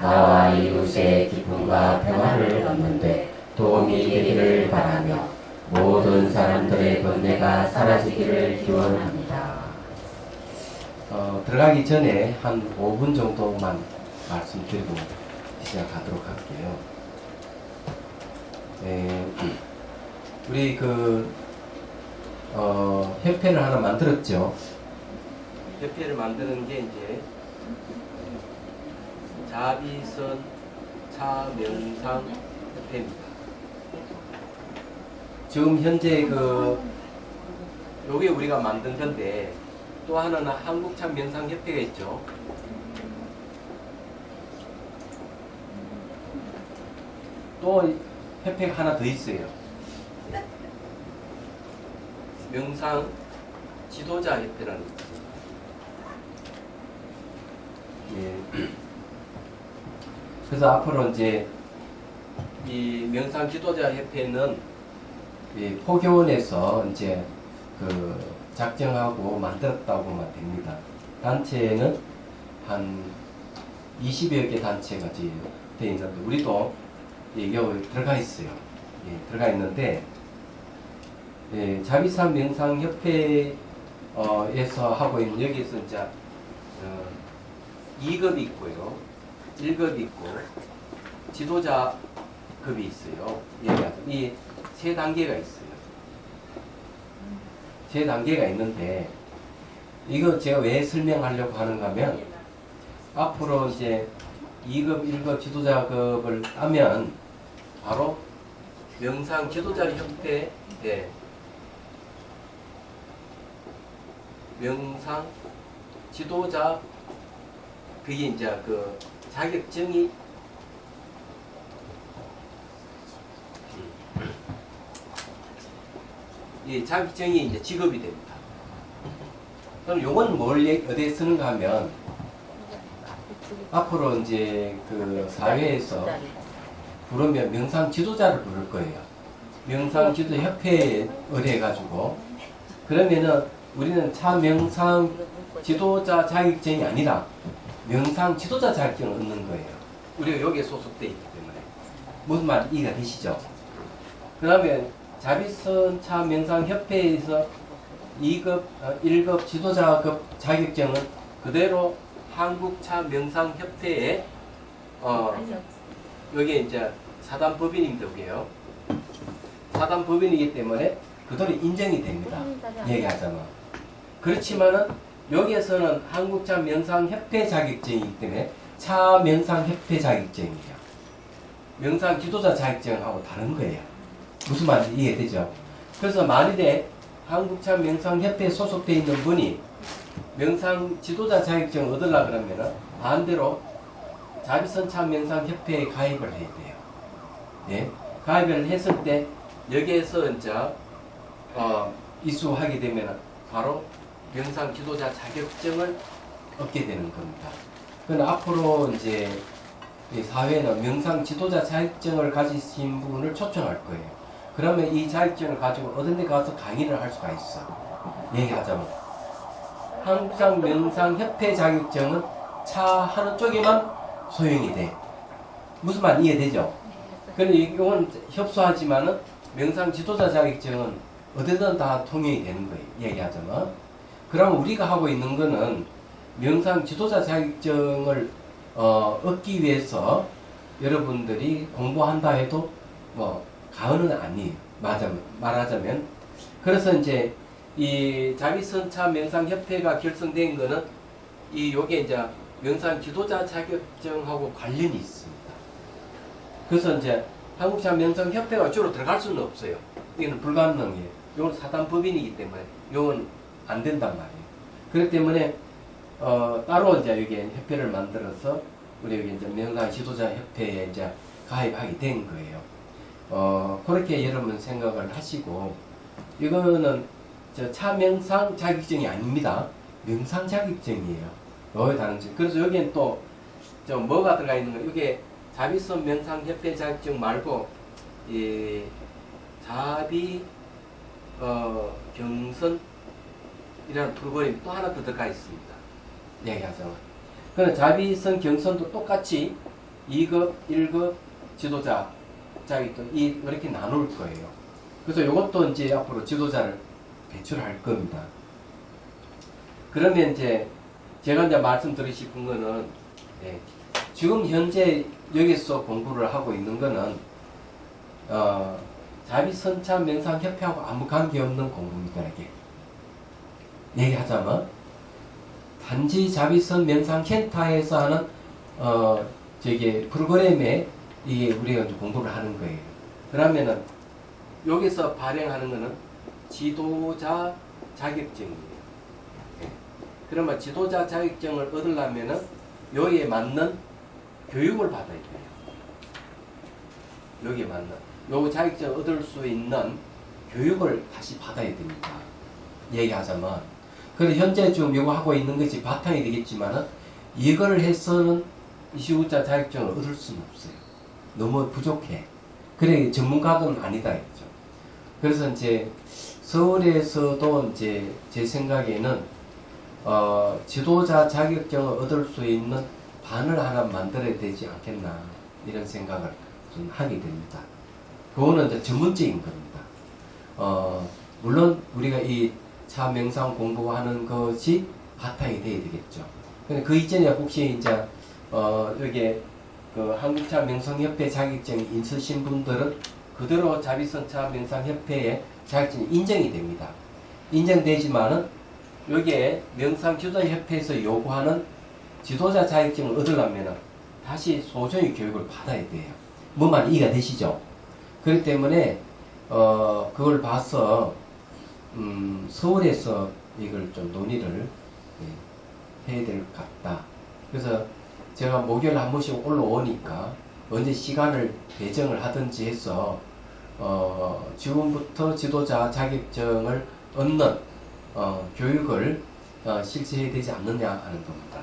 나와 이웃의 기쁨과 평화를 얻는데 도움이 되기를 바라며 모든 사람들의 번뇌가 사라지기를 기원합니다. 들어가기 전에 한 5분 정도만 말씀드리고 시작하도록 할게요. 우리 협회를 하나 만들었죠. 협회를 만드는 게 이제 자비선 차명상 협회입니다. 지금 현재 요게 우리가 만든 건데 또 하나는 한국참명상협회가 있죠. 또 협회가 하나 더 있어요. 명상 지도자 협회라는 게 있어요. 예. 그래서 앞으로 이제 이 명상 지도자 협회는 이 포교원에서 이제 작정하고 만들었다고 보면 됩니다. 단체는 한 20여 개 단체가 되어 있는데 우리도 여기 들어가 있어요. 예, 들어가 있는데 자비산 명상협회에서 하고 있는 여기서 이제 2급이 있고요. 1급이 있고 지도자급이 있어요. 이 세 단계가 있어요. 세 단계가 있는데 이거 제가 왜 설명하려고 하는가 하면 앞으로 이제 2급, 1급 지도자급을 따면 바로 명상 지도자 협회에 명상 지도자 그게 이제 자격증이 이 자격증이 이제 직업이 됩니다. 그럼 요건 뭘 어디에 쓰는가 하면 앞으로 이제 사회에서 부르면 명상 지도자를 부를 거예요. 명상 지도 협회에 의뢰해가지고 그러면은 우리는 차명상 지도자 자격증이 아니라 명상 지도자 자격증을 얻는 거예요. 우리가 여기에 소속되어 있기 때문에. 무슨 말 이해가 되시죠? 그러면 자비선 차명상협회에서 2급, 1급 지도자급 자격증은 그대로 한국차명상협회에 여기에 이제 사단법인입니다. 여기에요. 사단법인이기 때문에 그대로 인정이 됩니다. 얘기하자면. 그렇지만은 여기에서는 한국차명상협회 자격증이기 때문에 차명상협회 자격증이에요. 명상 지도자 자격증하고 다른 거예요. 무슨 말인지 이해되죠? 그래서 만일에 한국차명상협회에 소속되어 있는 분이 명상 지도자 자격증을 얻으려고 그러면은 반대로 자비선 차명상협회에 가입을 해야 돼요. 예? 가입을 했을 때 여기에서 이제 이수하게 되면 바로 명상 지도자 자격증을 얻게 되는 겁니다. 그럼 앞으로 이제 이 사회는 명상 지도자 자격증을 가지신 분을 초청할 거예요. 그러면 이 자격증을 가지고 어떤 데 가서 강의를 할 수가 있어. 얘기하자면 한국장 명상협회 자격증은 차 하는 쪽에만 소용이 돼. 무슨 말 이해되죠? 근데 이건 협소하지만은 명상 지도자 자격증은 어디든 다 통용이 되는 거예요. 얘기하자면. 그러면 우리가 하고 있는 거는 명상 지도자 자격증을 얻기 위해서 여러분들이 공부한다 해도 가언은 아니에요. 말하자면. 그래서 이제 이 자비선차 명상협회가 결성된 거는 요게 이제 명상 지도자 자격증하고 관련이 있습니다. 그래서 이제 한국차 명상협회가 주로 들어갈 수는 없어요. 이거는 불가능해요. 이건 사단법인이기 때문에 이건 안 된단 말이에요. 그렇기 때문에 따로 이제 여기 협회를 만들어서 우리 여기 이제 명상 지도자 협회에 이제 가입하게 된 거예요. 그렇게 여러분 생각을 하시고 이거는 차명상 자격증이 아닙니다. 명상 자격증이에요. 다른 점. 그래서 여기엔 또 뭐가 들어가 있는 거? 이게 자비선 명상협회 자격증 말고 이 자비 경선이라는 프로그램이 또 하나 더 들어가 있습니다. 얘기하자면. 그럼 자비선 경선도 똑같이 2급, 1급 지도자 자격증 이렇게 나눌 거예요. 그래서 이것도 이제 앞으로 지도자를 배출할 겁니다. 그러면 이제 제가 이제 말씀드리고 싶은 거는 지금 현재 여기서 공부를 하고 있는 거는 자비선차 명상협회하고 아무 관계없는 공부입니다. 이게 얘기하자면 단지 자비선 명상센터에서 하는 저기 프로그램에 이게 우리가 공부를 하는 거예요. 그러면은 여기서 발행하는 거는 지도자 자격증이에요. 그러면 지도자 자격증을 얻으려면은 여기에 맞는 교육을 받아야 돼요. 여기에 맞는 요 자격증을 얻을 수 있는 교육을 다시 받아야 됩니다. 얘기하자면 그래서 현재 지금 요거 하고 있는 것이 바탕이 되겠지만은 이걸 해서는 이시구자 자격증을 얻을 수는 없어요. 너무 부족해. 그래 전문가는 아니다 했죠. 그래서 이제 서울에서도 이제 제 생각에는 지도자 자격증을 얻을 수 있는 반을 하나 만들어야 되지 않겠나 이런 생각을 좀 하게 됩니다. 그거는 이제 전문적인 겁니다. 물론 우리가 이 차 명상 공부하는 것이 바탕이 돼야 되겠죠. 근데 그 이전에 혹시 이제 여기 그 한국차 명상협회 자격증이 있으신 분들은 그대로 자비선차 명상협회에 자격증이 인정이 됩니다. 인정되지만은 여기에 명상지도자협회에서 요구하는 지도자 자격증을 얻으려면 다시 소정의 교육을 받아야 돼요. 뭔 말 이해가 되시죠? 그렇기 때문에 그걸 봐서 서울에서 이걸 좀 논의를 해야 될 것 같다. 그래서 제가 목요일 한 번씩 올라오니까 언제 시간을 배정을 하든지 해서 지금부터 지도자 자격증을 얻는 교육을 실시해야 되지 않느냐 하는 겁니다.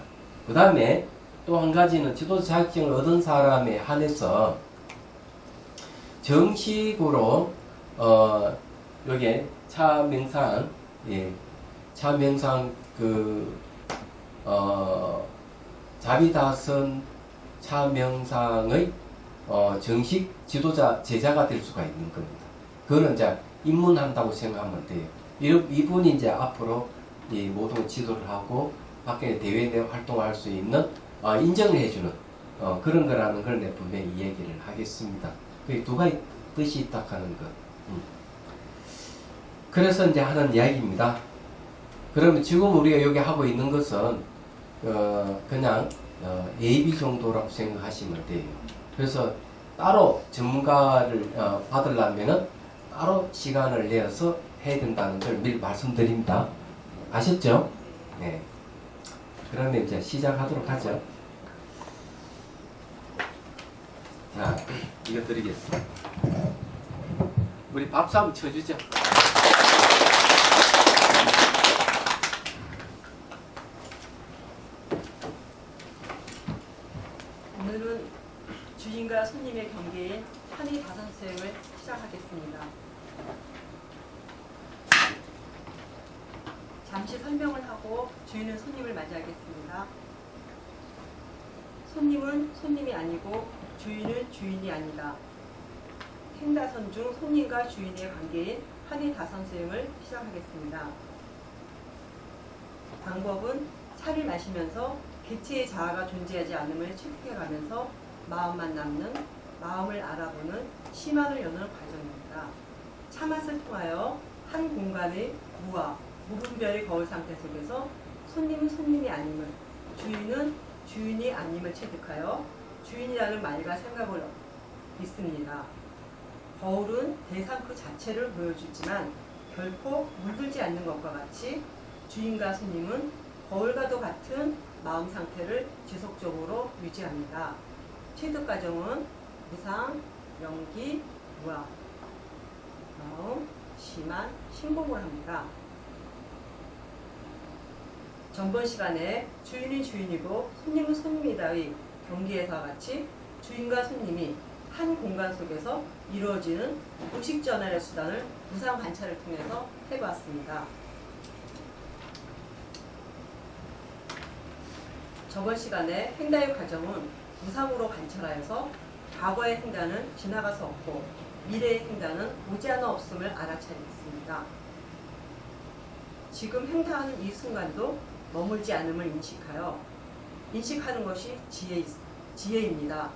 그 다음에 또 한 가지는 지도자 자격증을 얻은 사람에 한해서 정식으로 여기 차명상 차명상 자비다선 차명상의 정식 지도자 제자가 될 수가 있는 겁니다. 그거는 이제 입문한다고 생각하면 돼요. 이분이 이제 앞으로 이 모든 지도를 하고 밖에 대회 내 활동할 수 있는 인정을 해주는 그런 거라는 걸 내 분명히 얘기를 하겠습니다. 그 두 가지 뜻이 있다 하는 것. 그래서 이제 하는 이야기입니다. 그러면 지금 우리가 여기 하고 있는 것은 그냥 예비 정도라고 생각하시면 돼요. 그래서 따로 전문가를 받으려면은 따로 시간을 내어서 해야 된다는 걸 미리 말씀드립니다. 아셨죠? 네. 그러면 이제 시작하도록 하죠. 자, 이거 드리겠습니다. 우리 박수 한번 쳐주죠. 오늘은 주인과 손님의 경계인 한의 다선 수행을 시작하겠습니다. 잠시 설명을 하고 주인은 손님을 맞이하겠습니다. 손님은 손님이 아니고 주인은 주인이 아니다. 행다선 중 손님과 주인의 관계인 한의 다선 수행을 시작하겠습니다. 방법은 차를 마시면서 객체의 자아가 존재하지 않음을 체득해가면서 마음만 남는, 마음을 알아보는 시만을 여는 과정입니다. 차맛을 통하여 한 공간의 무와 무분별의 거울 상태 속에서 손님은 손님이 아님을, 주인은 주인이 아님을 체득하여 주인이라는 말과 생각을 믿습니다. 거울은 대상 그 자체를 보여주지만 결코 물들지 않는 것과 같이 주인과 손님은 거울과도 같은 마음 상태를 지속적으로 유지합니다. 체득 과정은 대상, 연기, 무아, 마음, 시만, 신공을 합니다. 전번 시간에 주인은 주인이고 손님은 손님이다의 경계에서와 같이 주인과 손님이 한 공간 속에서 이루어지는 의식 전환의 수단을 무상 관찰을 통해서 해보았습니다. 저번 시간에 행다의 과정은 무상으로 관찰하여서 과거의 행단은 지나가서 없고 미래의 행단은 오지 않아 없음을 알아차리겠습니다. 지금 행사하는 이 순간도 머물지 않음을 인식하는 것이 지혜입니다.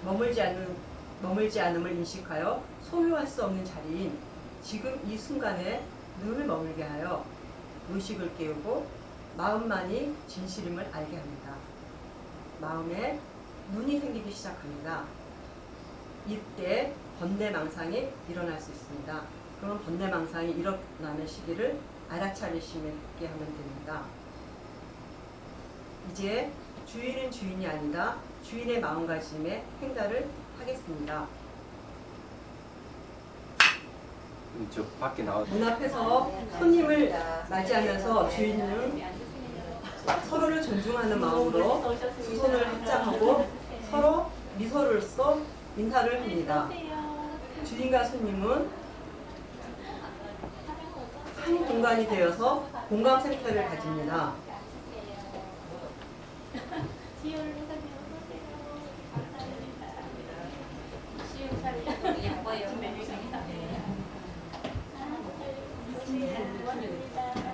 머물지 않음을 인식하여 소유할 수 없는 자리인 지금 이 순간에 눈을 머물게 하여 의식을 깨우고 마음만이 진실임을 알게 합니다. 마음에 눈이 생기기 시작합니다. 이때 번뇌망상이 일어날 수 있습니다. 그럼 번뇌망상이 일어나는 시기를 알아차리시게 하면 됩니다. 이제 주인은 주인이 아니다. 주인의 마음가짐의 행사를 하겠습니다. 저 밖에 나와. 문 앞에서 손님을 맞이하면서 주인은 서로를 존중하는 마음으로 두 손을 합장하고 서로 미소를 써 인사를 합니다. 주인과 손님은 한 공간이 되어서 공감 생태를 가집니다.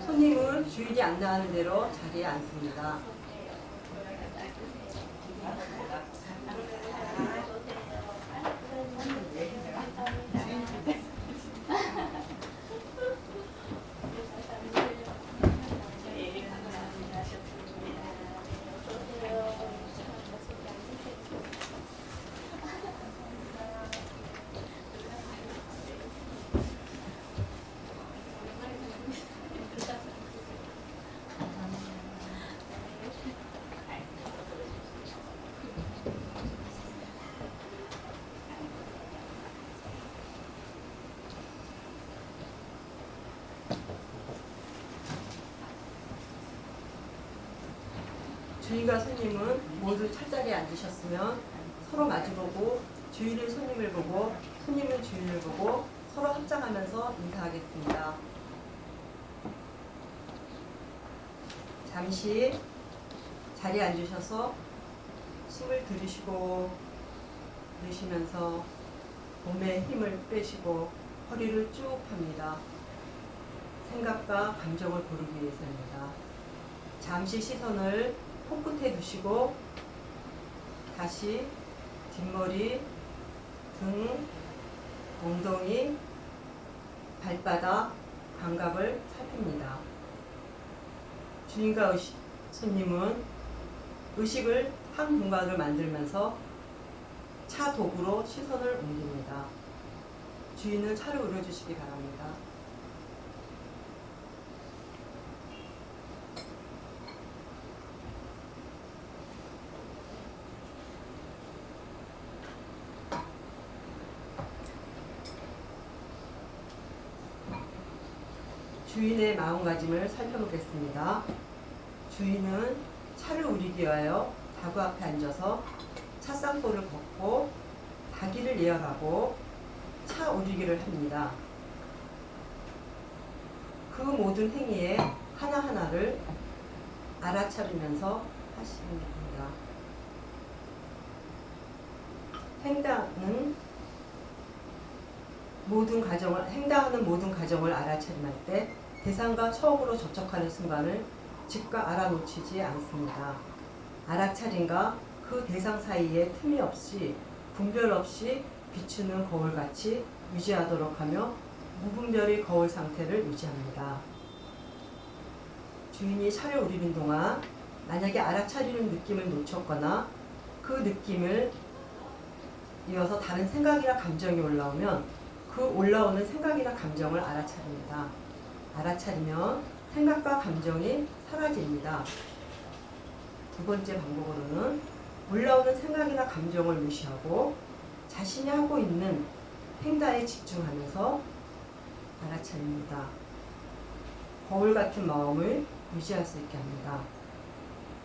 손님은 주인이 안내하는 대로 자리에 앉습니다. 주인과 손님은 모두 찻자리에 앉으셨으면 서로 마주보고 주인은 손님을 보고 손님은 주인을 보고 서로 합장하면서 인사하겠습니다. 잠시 자리에 앉으셔서 숨을 들이쉬고 내쉬면서 몸에 힘을 빼시고 허리를 쭉 펴니다. 생각과 감정을 고르기 위해서입니다. 잠시 시선을 코끝에 두시고 다시 뒷머리, 등, 엉덩이, 발바닥, 감각을 살핍니다. 주인과 손님은 의식을 한 공간을 만들면서 차 도구로 시선을 옮깁니다. 주인은 차를 우려주시기 바랍니다. 주인의 마음가짐을 살펴보겠습니다. 주인은 차를 우리기 위하여 다구 앞에 앉아서 차쌍포를 걷고 다기를 예열하고 차 우리기를 합니다. 그 모든 행위에 하나하나를 알아차리면서 하시는 겁니다. 행하는 모든 과정을 알아차림할 때 대상과 처음으로 접촉하는 순간을 즉각 알아놓치지 않습니다. 알아차림과 그 대상 사이에 틈이 없이 분별 없이 비추는 거울같이 유지하도록 하며 무분별의 거울 상태를 유지합니다. 주인이 차를 우리는 동안 만약에 알아차리는 느낌을 놓쳤거나 그 느낌을 이어서 다른 생각이나 감정이 올라오면 그 올라오는 생각이나 감정을 알아차립니다. 알아차리면 생각과 감정이 사라집니다. 두 번째 방법으로는 올라오는 생각이나 감정을 무시하고 자신이 하고 있는 행사에 집중하면서 알아차립니다. 거울 같은 마음을 유지할 수 있게 합니다.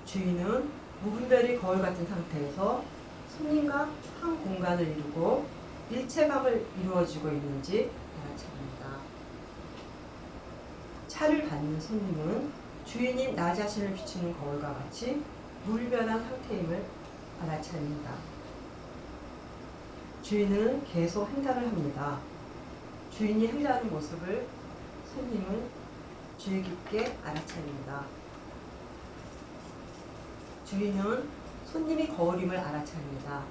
주인은 무분별히 거울 같은 상태에서 손님과 한 공간을 이루고 일체감을 이루어지고 있는지 알아차립니다. 차를 받는 손님은 주인이 나 자신을 비추는 거울과 같이 무분별한 상태임을 알아차립니다. 주인은 계속 행사를 합니다. 주인이 행사하는 모습을 손님은 주의 깊게 알아차립니다. 주인은 손님이 거울임을 알아차립니다.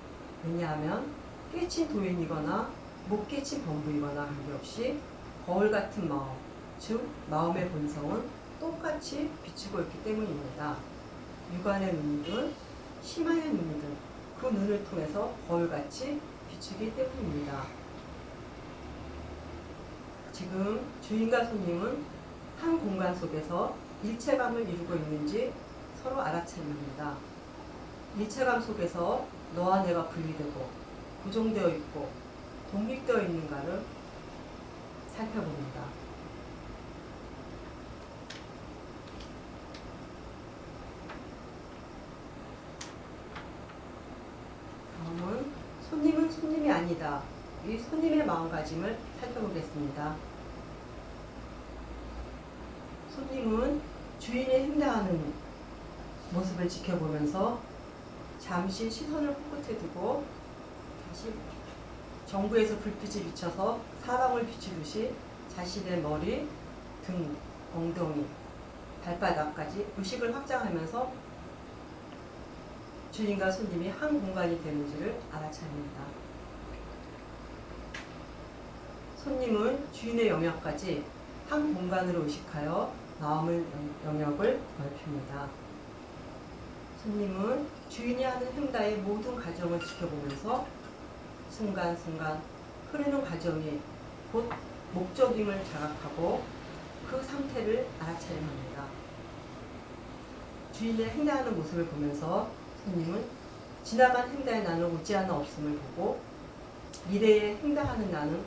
왜냐하면 깨친 도인이거나 못 깨친 범부이거나 관계없이 거울 같은 마음, 즉 마음의 본성은 똑같이 비추고 있기 때문입니다. 육안의 눈이든 심화의 눈이든 그 눈을 통해서 거울같이 비추기 때문입니다. 지금 주인과 손님은 한 공간 속에서 일체감을 이루고 있는지 서로 알아차립니다. 일체감 속에서 너와 내가 분리되고 고정되어 있고 독립되어 있는가를 살펴봅니다. 다음은 손님은 손님이 아니다. 이 손님의 마음가짐을 살펴보겠습니다. 손님은 주인이 행동하는 모습을 지켜보면서 잠시 시선을 코끝에 두고 다시 정부에서 불빛이 비쳐서 사방을 비추듯이 자신의 머리, 등, 엉덩이, 발바닥까지 의식을 확장하면서 주인과 손님이 한 공간이 되는지를 알아차립니다. 손님은 주인의 영역까지 한 공간으로 의식하여 마음의 영역을 넓힙니다. 손님은 주인이 하는 행다의 모든 과정을 지켜보면서 순간순간 흐르는 과정이 곧 목적임을 자각하고 그 상태를 알아차림합니다. 주인의 행다하는 모습을 보면서 손님은 지나간 행다의 나는 오지 않아 없음을 보고 미래에 행다하는 나는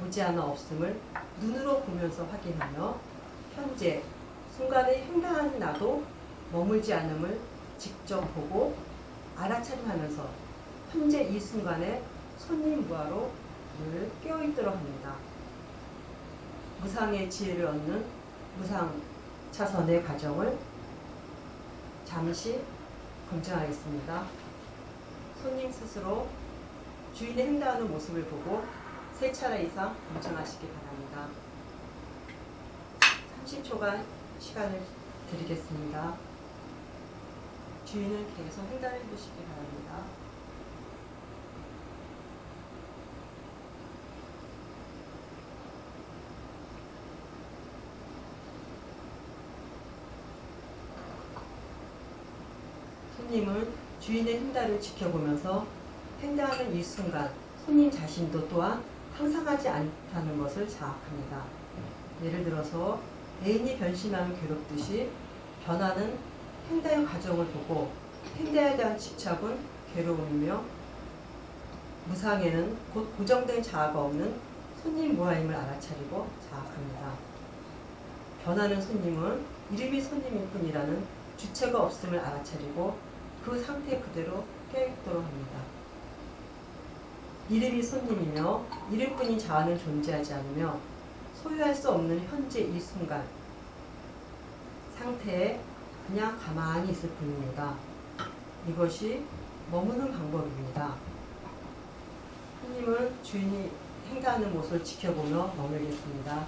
오지 않아 없음을 눈으로 보면서 확인하며 현재 순간에 행다하는 나도 머물지 않음을 직접 보고 알아차림하면서 현재 이 순간에 손님 무아로 늘 깨어있도록 합니다. 무상의 지혜를 얻는 무상 차선의 과정을 잠시 검증하겠습니다. 손님 스스로 주인의 행동하는 모습을 보고 3차례 이상 검증하시기 바랍니다. 30초간 시간을 드리겠습니다. 주인은 계속 행동해 주시기 바랍니다. 손님은 주인의 행동을 지켜보면서 행동하는 이 순간 손님 자신도 또한 항상하지 않다는 것을 자각합니다. 예를 들어서 애인이 변심하면 괴롭듯이 변하는 행동의 과정을 보고 행동에 대한 집착은 괴로움이며 무상에는 곧 고정된 자아가 없는 손님 무아임을 알아차리고 자각합니다. 변하는 손님은 이름이 손님일 뿐이라는 주체가 없음을 알아차리고 그 상태 그대로 깨어있도록 합니다. 이름이 손님이며 이름뿐인 자아는 존재하지 않으며 소유할 수 없는 현재 이 순간 상태에 그냥 가만히 있을 뿐입니다. 이것이 머무는 방법입니다. 손님은 주인이 행동하는 모습을 지켜보며 머물겠습니다.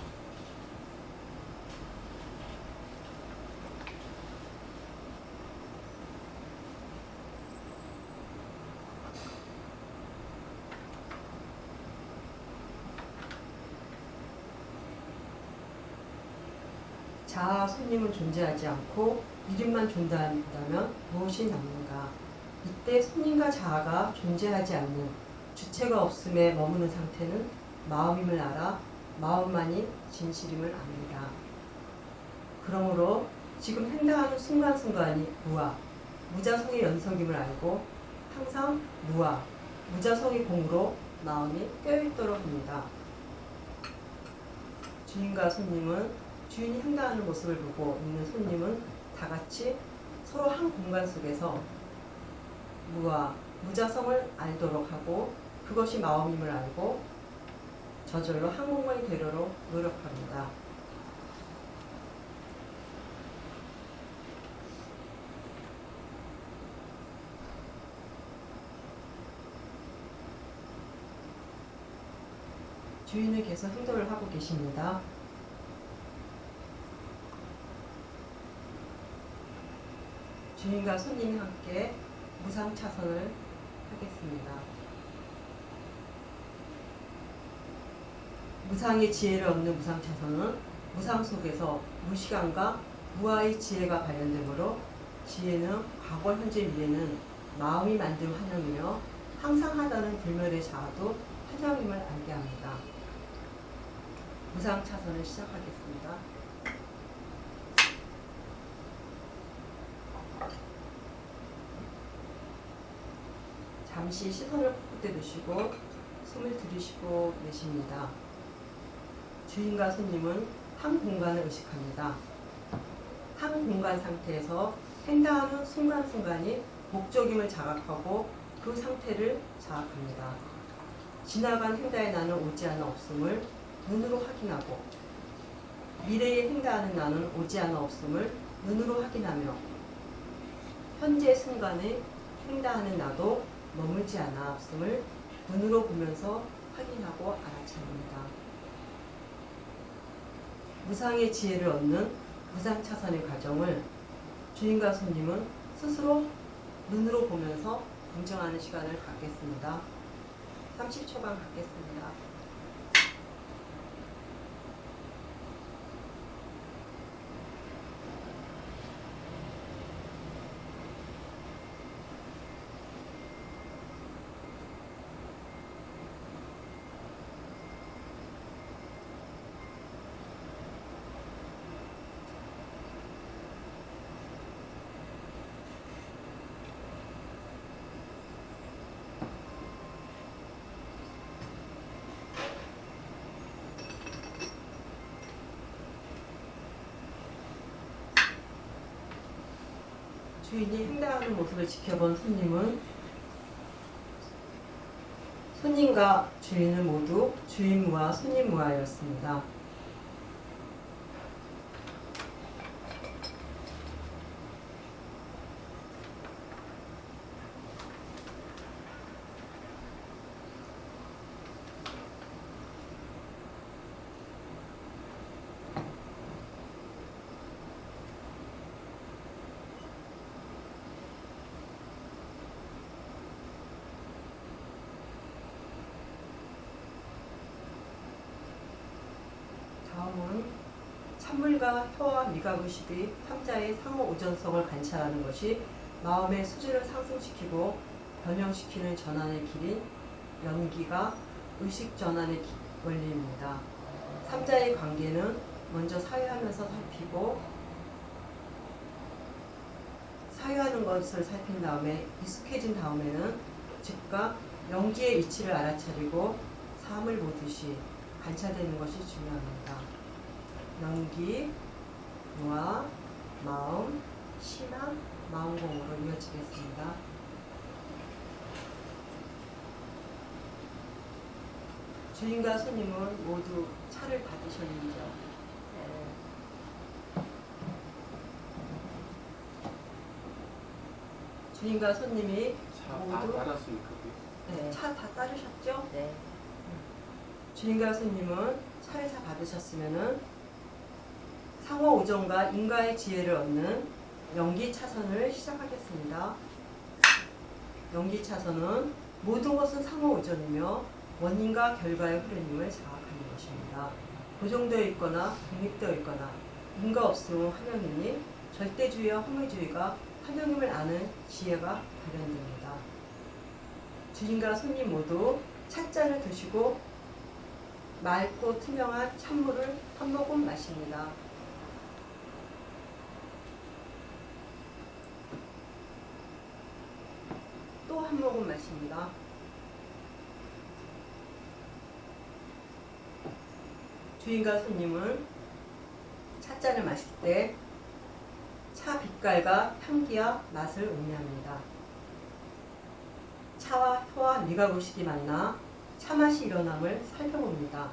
자아 손님은 존재하지 않고 이름만 존재한다면 무엇이 남는가? 이때 손님과 자아가 존재하지 않는 주체가 없음에 머무는 상태는 마음임을 알아 마음만이 진실임을 압니다. 그러므로 지금 행동하는 순간순간이 무아, 무자성의 연속임을 알고 항상 무아, 무자성의 공으로 마음이 깨어있도록 합니다. 주인과 손님은 주인이 행동하는 모습을 보고 있는 손님은 다 같이 서로 한 공간 속에서 무아, 무자성을 알도록 하고 그것이 마음임을 알고 저절로 한 공간이 되도록 노력합니다. 주인은 계속 행동을 하고 계십니다. 주인과 손님이 함께 무상 차선을 하겠습니다. 무상의 지혜를 얻는 무상 차선은 무상 속에서 무시간과 무아의 지혜가 발현되므로 지혜는 과거, 현재, 미래는 마음이 만든 환영이며 항상하다는 불멸의 자아도 환영임을 알게 합니다. 무상 차선을 시작하겠습니다. 잠시 시선을 코끝에 두시고 숨을 들이쉬고 내쉽니다. 주인과 손님은 한 공간을 의식합니다. 한 공간 상태에서 행당하는 순간순간이 목적임을 자각하고 그 상태를 자각합니다. 지나간 행다의 나는 오지 않아 없음을 눈으로 확인하고 미래에 행다하는 나는 오지 않아 없음을 눈으로 확인하며 현재 순간에 행다하는 나도 머물지 않아 없음을 눈으로 보면서 확인하고 알아차립니다. 무상의 지혜를 얻는 무상 차선의 과정을 주인과 손님은 스스로 눈으로 보면서 공정하는 시간을 갖겠습니다. 30초간 갖겠습니다. 주인이 행당하는 모습을 지켜본 손님은 손님과 주인은 모두 주인무와 손님무아였습니다. 다음은 찬물과 혀와 미각의식의 3자의 상호 오전성을 관찰하는 것이 마음의 수준을 상승시키고 변형시키는 전환의 길인 연기가 의식 전환의 원리입니다. 3자의 관계는 먼저 사유하면서 살피고 사유하는 것을 살핀 다음에 익숙해진 다음에는 즉각 연기의 위치를 알아차리고 삶을 보듯이 관찰되는 것이 중요합니다. 연기, 무아, 마음, 신화, 마음공으로 이어지겠습니다. 주인과 손님은 모두 차를 받으셨는지요? 주인과 손님이 모두 차 다 따르셨죠? 네. 주인과 손님은 차를 다 받으셨으면은 상호 오전과 인과의 지혜를 얻는 연기 차선을 시작하겠습니다. 연기 차선은 모든 것은 상호 오전이며 원인과 결과의 흐름임을 자각하는 것입니다. 고정되어 있거나 독립되어 있거나 인과 없음은 환영이니 절대주의와 허무주의가 환영임을 아는 지혜가 발현됩니다. 주인과 손님 모두 찻잔을 드시고 맑고 투명한 찬물을 한 모금 마십니다. 또 한 모금 마십니다. 주인과 손님은 찻잔을 마실 때 차 빛깔과 향기와 맛을 음미합니다. 차와 혀와 미각의식이 만나 차맛이 일어남을 살펴봅니다.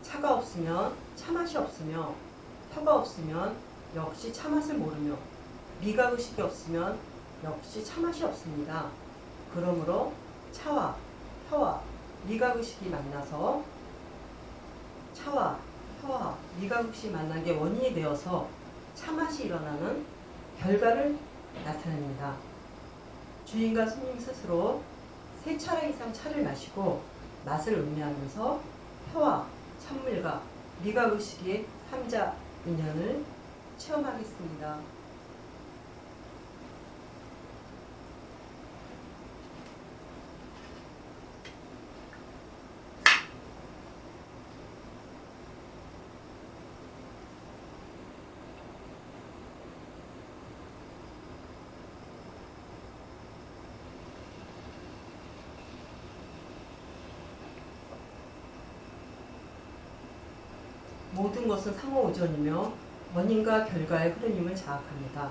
차가 없으면 차맛이 없으며 혀가 없으면 역시 차맛을 모르며 미각의식이 없으면 역시 차맛이 없습니다. 그러므로 차와 혀와 미각의식이 만나서 차와 혀와 미각없이 만난 게 원인이 되어서 차맛이 일어나는 결과를 나타냅니다. 주인과 손님 스스로 3차례 이상 차를 마시고 맛을 음미하면서 혀와 찬물과 미각의식의 3자 인연을 체험하겠습니다. 모든 것은 상호우전이며 원인과 결과의 흐름임을 자각합니다.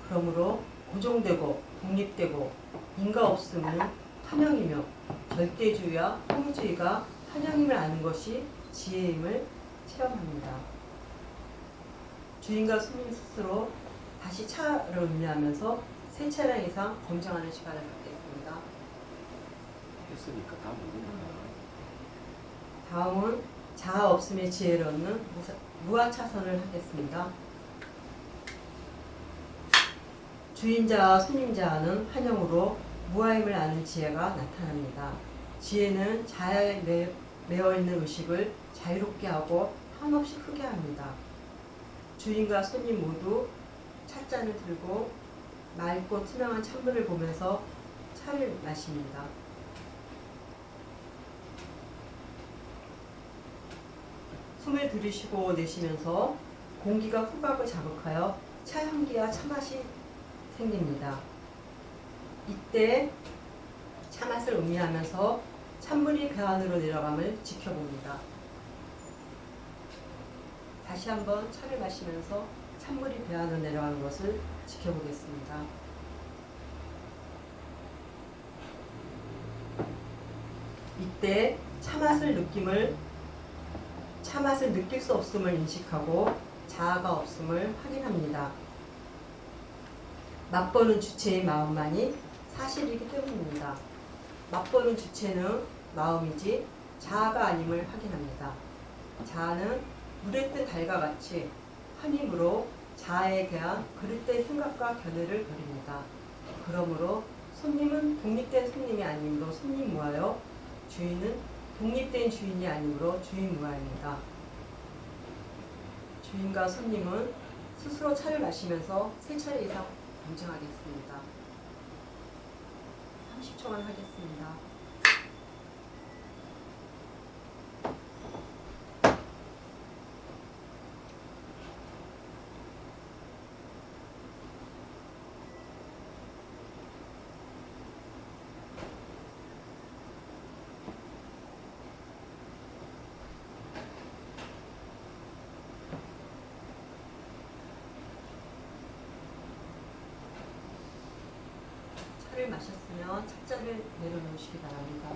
그러므로 고정되고 독립되고 인과 없음은 한영이며 절대주의와 허무주의가 한영임을 아는 것이 지혜임을 체험합니다. 주인과 손님 스스로 다시 차를 음미하면서 3차례 이상 검증하는 시간을 갖겠습니다. 했으니까 다 모르니까. 다음은 자아 없음의 지혜를 얻는 무아차선을 하겠습니다. 주인자와 손님자와는 한영으로 무아임을 아는 지혜가 나타납니다. 지혜는 자아에 매어있는 의식을 자유롭게 하고 한없이 크게 합니다. 주인과 손님 모두 찻잔을 들고 맑고 투명한 찬물을 보면서 차를 마십니다. 숨을 들이쉬고 내쉬면서 공기가 후각을 자극하여 차 향기와 차맛이 생깁니다. 이때 차맛을 음미하면서 찬물이 배 안으로 내려감을 지켜봅니다. 다시 한번 차를 마시면서 찬물이 배 안으로 내려가는 것을 지켜보겠습니다. 이때 차맛을 느낄 수 없음을 인식하고 자아가 없음을 확인합니다. 맛보는 주체의 마음만이 사실이기 때문입니다. 맛보는 주체는 마음이지 자아가 아님을 확인합니다. 자아는 물에 뜬 달과 같이 한 힘으로 자아에 대한 그릇된 생각과 견해를 벌입니다. 그러므로 손님은 독립된 손님이 아니므로 손님 무아요, 주인은 독립된 주인이 아니므로 주인 무아입니다. 주인과 손님은 스스로 차를 마시면서 3차례 이상 검증하겠습니다. 30초간 하겠습니다. 차를 마셨으면 찻잔을 내려놓으시기 바랍니다.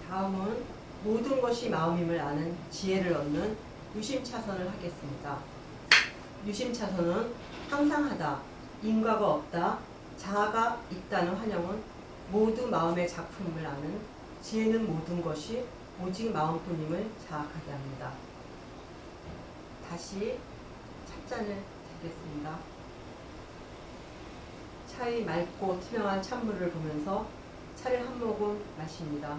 다음은 모든 것이 마음임을 아는 지혜를 얻는 유심차선을 하겠습니다. 유심차선은 항상하다, 인과가 없다, 자아가 있다는 환영은 모두 마음의 작품임을 아는 지혜는 모든 것이 오직 마음뿐임을 자각하게 합니다. 다시 찻잔을 드리겠습니다. 차의 맑고 투명한 찬물을 보면서 차를 한 모금 마십니다.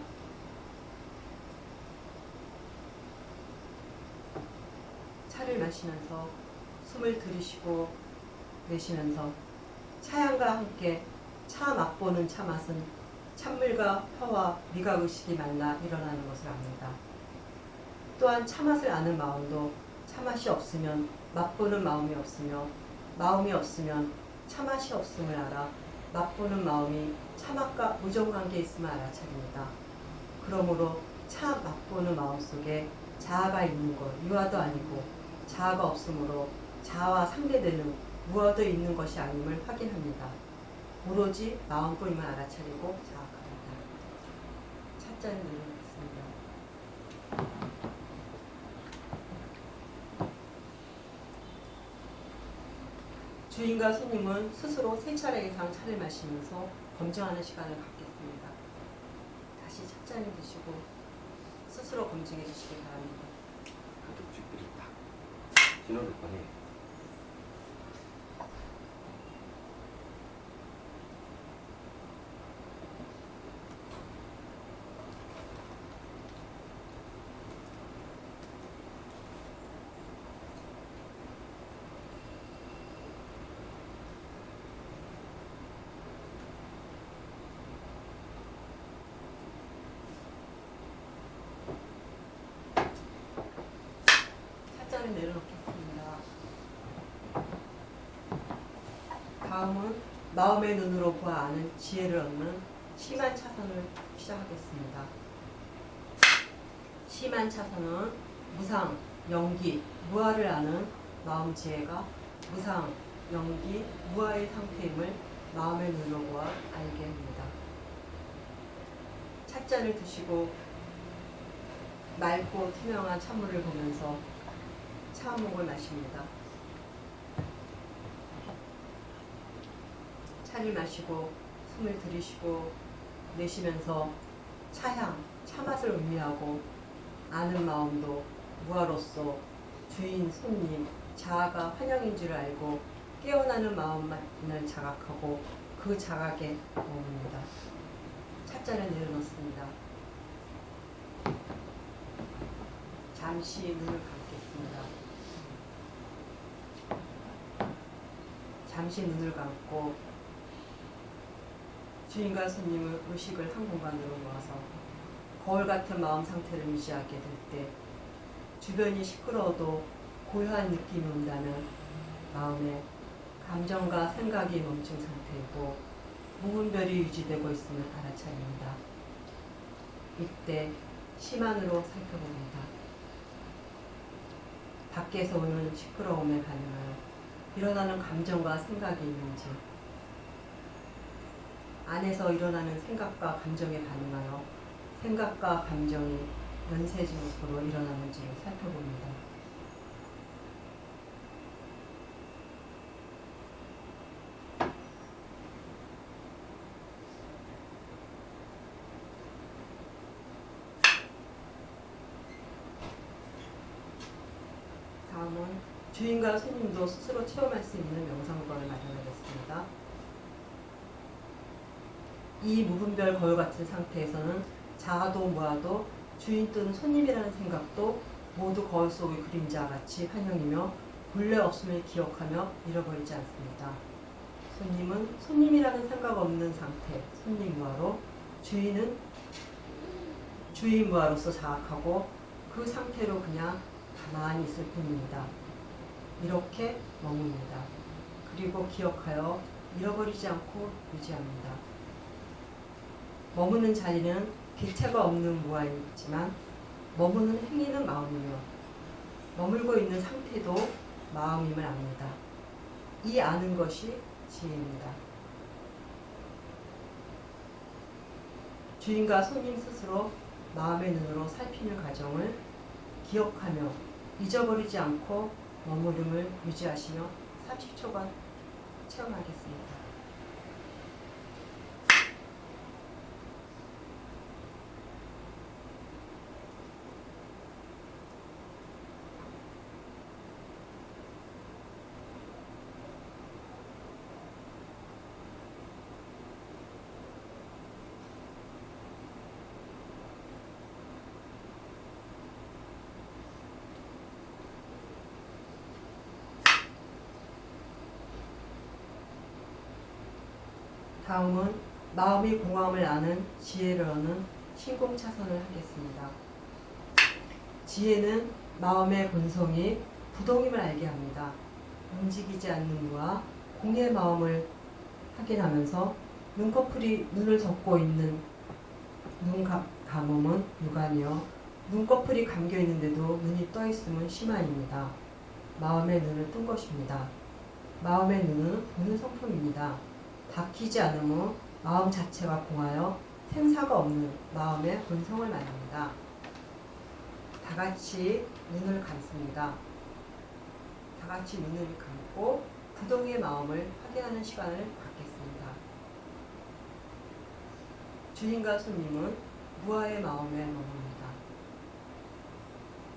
차를 마시면서 숨을 들이쉬고 내쉬면서 차향과 함께 차 맛보는 차맛은 찬물과 혀와 미각의식이 만나 일어나는 것을 압니다. 또한 차맛을 아는 마음도 차맛이 없으면 맛보는 마음이 없으며 마음이 없으면 차맛이 없음을 알아 맛보는 마음이 차맛과 우정관계에 있음을 알아차립니다. 그러므로 차 맛보는 마음 속에 자아가 있는 것, 유아도 아니고 자아가 없으므로 자아와 상대되는 무아도 있는 것이 아님을 확인합니다. 오로지 마음뿐임을 알아차리고 자각합니다. 찻잔을 내려놓겠습니다. 주인과 손님은 스스로 3차례 이상 차를 마시면서 검증하는 시간을 갖겠습니다. 다시 찻잔을 드시고 스스로 검증해 주시기 바랍니다. 가족들이 딱 신호를 보내. 찻잔을 내려놓겠습니다. 다음은 마음의 눈으로 보아 아는 지혜를 얻는 심한 차선을 시작하겠습니다. 심한 차선은 무상, 영기, 무아를 아는 마음 지혜가 무상, 영기, 무아의 상태임을 마음의 눈으로 보아 알게 합니다. 찻잔을 드시고 맑고 투명한 찬물을 보면서 차목을 마십니다. 차를 마시고 숨을 들이쉬고 내쉬면서 차향, 차맛을 음미하고 아는 마음도 무아로서 주인, 손님, 자아가 환영인 줄 알고 깨어나는 마음만을 자각하고 그 자각에 머뭅니다. 찻잔을 내려놓습니다. 잠시 눈을 감겠습니다. 잠시 눈을 감고 주인과 손님의 의식을 한 공간으로 모아서 거울 같은 마음 상태를 유지하게 될 때 주변이 시끄러워도 고요한 느낌이 온다면 마음의 감정과 생각이 멈춘 상태이고 무분별이 유지되고 있음을 알아차립니다. 이때 심안으로 살펴봅니다. 밖에서 오는 시끄러움에 반응하여 일어나는 감정과 생각이 있는지, 안에서 일어나는 생각과 감정에 반응하여 생각과 감정이 연쇄지목으로 일어나는지를 살펴봅니다. 다음은 주인과 손님도 스스로 체험할 수 있는 명상권을 마련하겠습니다. 이 무분별 거울 같은 상태에서는 자아도 무아도 주인 또는 손님이라는 생각도 모두 거울 속의 그림자와 같이 환영이며 본래 없음을 기억하며 잃어버리지 않습니다. 손님은 손님이라는 생각 없는 상태, 손님 무아로, 주인은 주인 무아로서 자각하고 그 상태로 그냥 가만히 있을 뿐입니다. 이렇게 머뭅니다. 그리고 기억하여 잃어버리지 않고 유지합니다. 머무는 자리는 객체가 없는 무아이지만 머무는 행위는 마음이며 머물고 있는 상태도 마음임을 압니다. 이 아는 것이 지혜입니다. 주인과 손님 스스로 마음의 눈으로 살피는 과정을 기억하며 잊어버리지 않고 머무름을 유지하시며 30초간 체험하겠습니다. 다음은 마음의 공허함을 아는 지혜를 얻는 신공차선을 하겠습니다. 지혜는 마음의 본성이 부동임을 알게 합니다. 움직이지 않는 무와 공의 마음을 확인하면서 눈꺼풀이 눈을 덮고 있는 눈 감음은 유관이요 눈꺼풀이 감겨 있는데도 눈이 떠 있음은 심한입니다. 마음의 눈을 뜬 것입니다. 마음의 눈은 보는 성품입니다. 닫히지 않으면 마음 자체가 공하여 생사가 없는 마음의 본성을 말합니다. 다 같이 눈을 감습니다. 다 같이 눈을 감고 부동의 마음을 확인하는 시간을 갖겠습니다. 주인과 손님은 무아의 마음에 머뭅니다.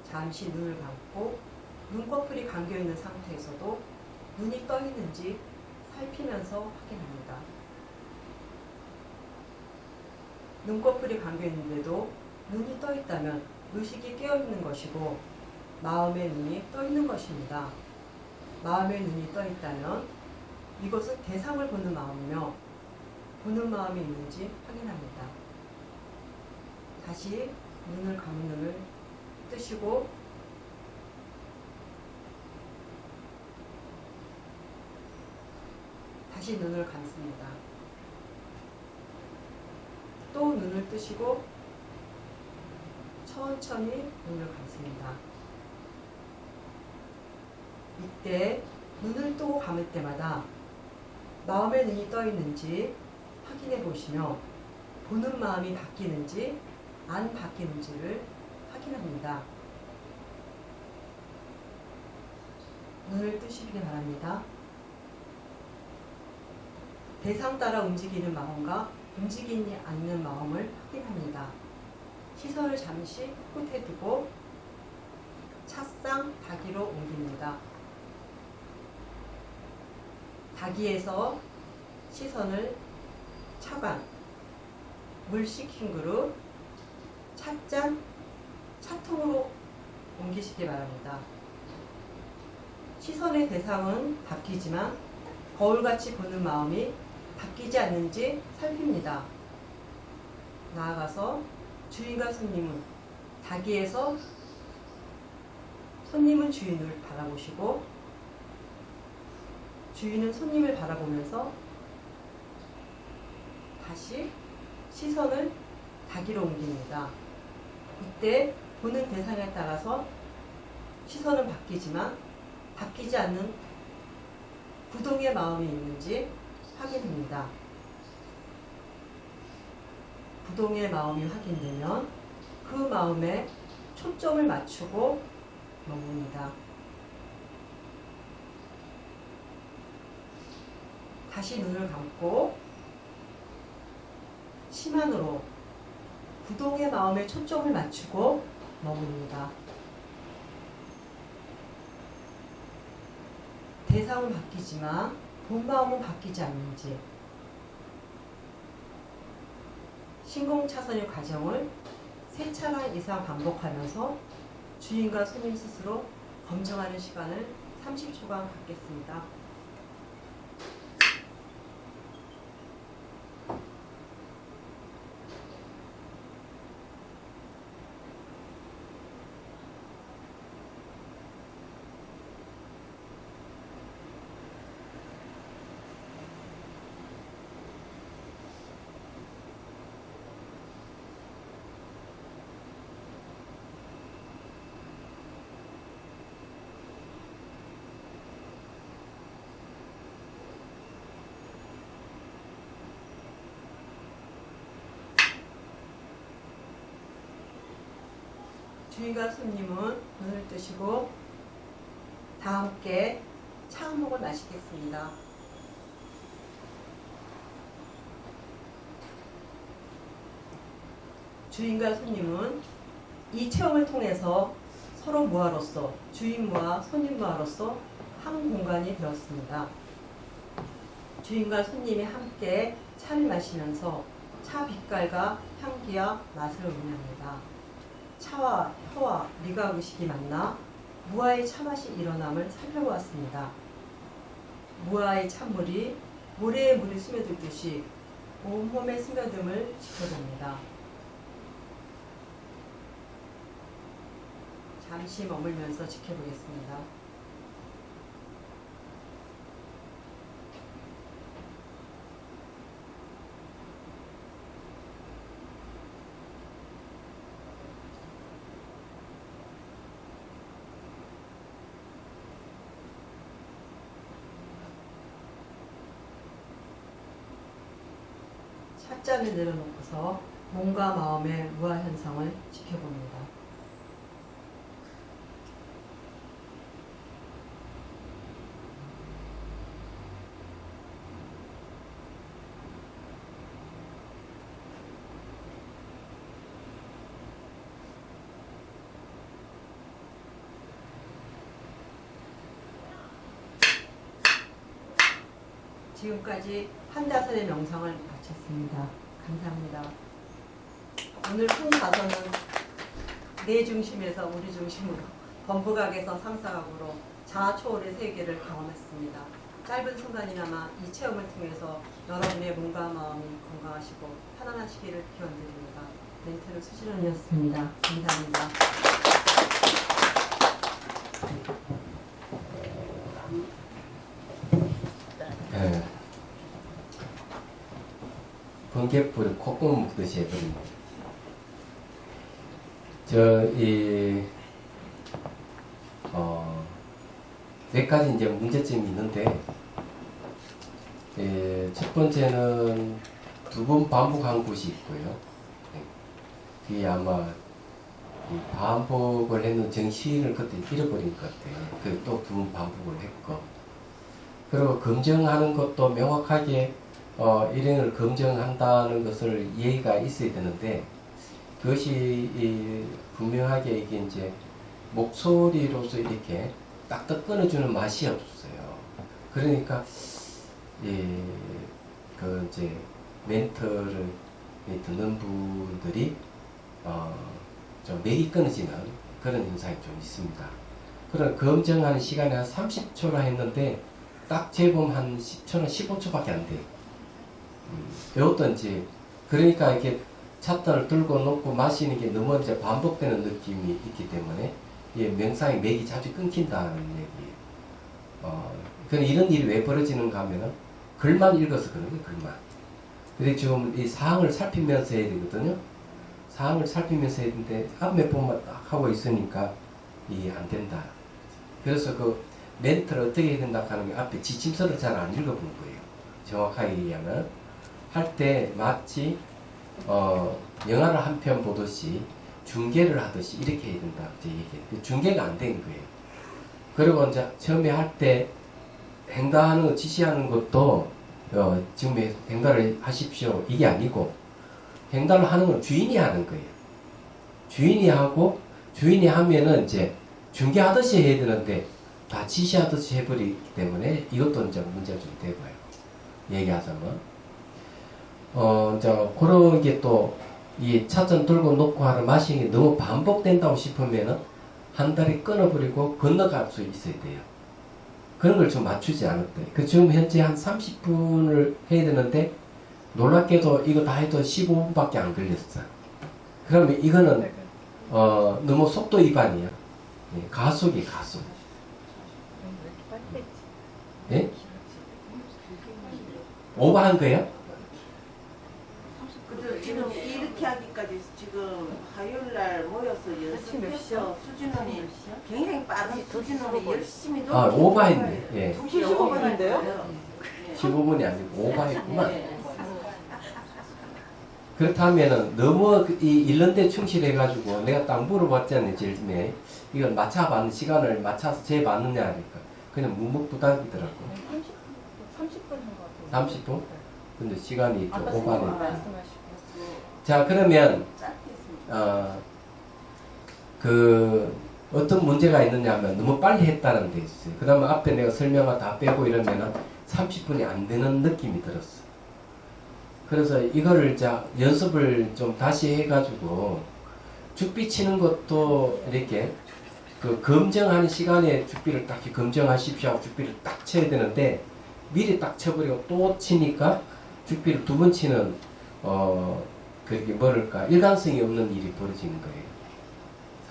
잠시 눈을 감고 눈꺼풀이 감겨있는 상태에서도 눈이 떠 있는지 살피면서 확인합니다. 눈꺼풀이 감겨있는데도 눈이 떠 있다면 의식이 깨어있는 것이고 마음의 눈이 떠 있는 것입니다. 마음의 눈이 떠 있다면 이것은 대상을 보는 마음이며 보는 마음이 있는지 확인합니다. 다시 눈을 감은 눈을 뜨시고 다시 눈을 감습니다. 또 눈을 뜨시고 천천히 눈을 감습니다. 이때 눈을 뜨고 감을 때마다 마음의 눈이 떠 있는지 확인해 보시며 보는 마음이 바뀌는지 안 바뀌는지를 확인합니다. 눈을 뜨시기 바랍니다. 대상 따라 움직이는 마음과 움직이지 않는 마음을 확인합니다. 시선을 잠시 끝에 두고 찻상 닭이로 옮깁니다. 닭이에서 시선을 차관, 물 식힌 그릇, 찻잔, 차통으로 옮기시기 바랍니다. 시선의 대상은 바뀌지만 거울같이 보는 마음이 바뀌지 않는지 살핍니다. 나아가서 주인과 손님은 닭이에서 손님은 주인을 바라보시고 주인은 손님을 바라보면서 다시 시선을 닭이로 옮깁니다. 이때 보는 대상에 따라서 시선은 바뀌지만 바뀌지 않는 부동의 마음이 있는지 확인합니다. 부동의 마음이 확인되면 그 마음에 초점을 맞추고 머뭅니다. 다시 눈을 감고 심한으로 부동의 마음에 초점을 맞추고 머뭅니다. 대상은 바뀌지만 본 마음은 바뀌지 않는지 신공차선의 과정을 3차례 이상 반복하면서 주인과 손님 스스로 검증하는 시간을 30초간 갖겠습니다. 주인과 손님은 눈을 뜨시고 다 함께 차 한 모금 마시겠습니다. 주인과 손님은 이 체험을 통해서 서로 무아로서 주인 무아, 손님 무아로서 한 공간이 되었습니다. 주인과 손님이 함께 차를 마시면서 차 빛깔과 향기와 맛을 음미합니다. 차와 혀와 미각 의식이 만나 무아의 차맛이 일어남을 살펴보았습니다. 무아의 찬물이 모래에 물이 스며들듯이 온몸에 스며듦을 지켜봅니다. 잠시 머물면서 지켜보겠습니다. 찻잔을 내려놓고서 몸과 마음의 무아 현상을 지켜봅니다. 지금까지 한다선의 명상을 마쳤습니다. 감사합니다. 오늘 풍사선은 내 중심에서 우리 중심으로, 범부각에서 삼사각으로 자아 초월의 세계를 경험했습니다. 짧은 순간이나마 이 체험을 통해서 여러분의 몸과 마음이 건강하시고 편안하시기를 기원드립니다. 멘트는 수진원이었습니다. 감사합니다. 예. 번개불 콧구멍 묶듯이 해버립니다. 몇 가지 이제 문제점이 있는데, 첫 번째는 2번 반복한 곳이 있고요. 그게 아마 이 반복을 했는 정신을 그때 잃어버린 것 같아요. 그 또 2번 반복을 했고, 그리고 검증하는 것도 명확하게 일행을 검증한다는 것을 이해가 있어야 되는데, 그것이 분명하게 이게 이제 목소리로서 이렇게 딱딱 끊어주는 맛이 없어요. 그러니까 그 이제 멘트를 듣는 분들이 좀 맥이 끊어지는 그런 현상이 좀 있습니다. 그런 검증하는 시간이 한 30초라 했는데 딱 재보면 한 10초나 15초밖에 안 돼요. 이것도 이제 그러니까 이렇게 찻잔을 들고 놓고 마시는 게 너무 이제 반복되는 느낌이 있기 때문에 명상의 맥이 자주 끊긴다는 얘기예요. 그럼 이런 일이 왜 벌어지는가 하면은 글만 읽어서 그런 거예요, 글만. 근데 지금 이 사항을 살피면서 해야 되거든요. 사항을 살피면서 해야 되는데 앞에 보면 딱 하고 있으니까 이게 안 된다. 그래서 그 멘트를 어떻게 해야 된다 하는 게 앞에 지침서를 잘 안 읽어본 거예요. 정확하게 얘기하면 할 때 마치 영화를 한 편 보듯이 중계를 하듯이 이렇게 해야 된다. 이제 얘기해요. 중계가 안 된 거예요. 그리고 이제 처음에 할 때 행다하는 거 지시하는 것도 지금 행다를 하십시오 이게 아니고 행다를 하는 건 주인이 하는 거예요. 주인이 하고 주인이 하면은 이제 중계하듯이 해야 되는데 다 지시하듯이 해버리기 때문에 이것도 이제 문제가 좀 되고요. 얘기하자면 이제 그런 게 또 이 찻잔 들고 놓고 하는 마시는 게 너무 반복된다고 싶으면은 한 달에 끊어버리고 건너갈 수 있어야 돼요. 그런 걸 좀 맞추지 않았대. 그 지금 현재 한 30분을 해야 되는데 놀랍게도 이거 다 해도 15분밖에 안 걸렸어. 그러면 이거는 너무 속도 위반이야. 가속이 가속. 예? 오버한 거예요? 지금 이렇게 하기까지 지금 화요일날 모여서 연습해서 수진원이 굉장히 빠른 수진원이 열심히 오버했네. 예. 2시 15분인데요? 15분이 아니고 오버했구만. 그렇다면은 너무 이 일런데 충실해가지고 내가 딱 물어봤잖아요. 제일 처음에 이걸 맞춰봤는 시간을 맞춰서 재 봤느냐 하니까 그냥 묵묵부답이더라고. 30분 한 것 같아요. 30분? 근데 시간이 좀 아까 오버네. 말씀하시고. 자, 그러면 그 어떤 문제가 있느냐 하면 너무 빨리 했다는 데 있어요. 그 다음에 앞에 내가 설명을 다 빼고 이러면은 30분이 안 되는 느낌이 들었어. 그래서 이거를 자 연습을 좀 다시 해가지고 죽비 치는 것도 이렇게 그 검증하는 시간에 죽비를 딱 검증하십시오 하고 죽비를 딱 쳐야 되는데 미리 딱 쳐버리고 또 치니까 죽비를 2번 치는 그게 뭐랄까 일관성이 없는 일이 벌어지는 거예요.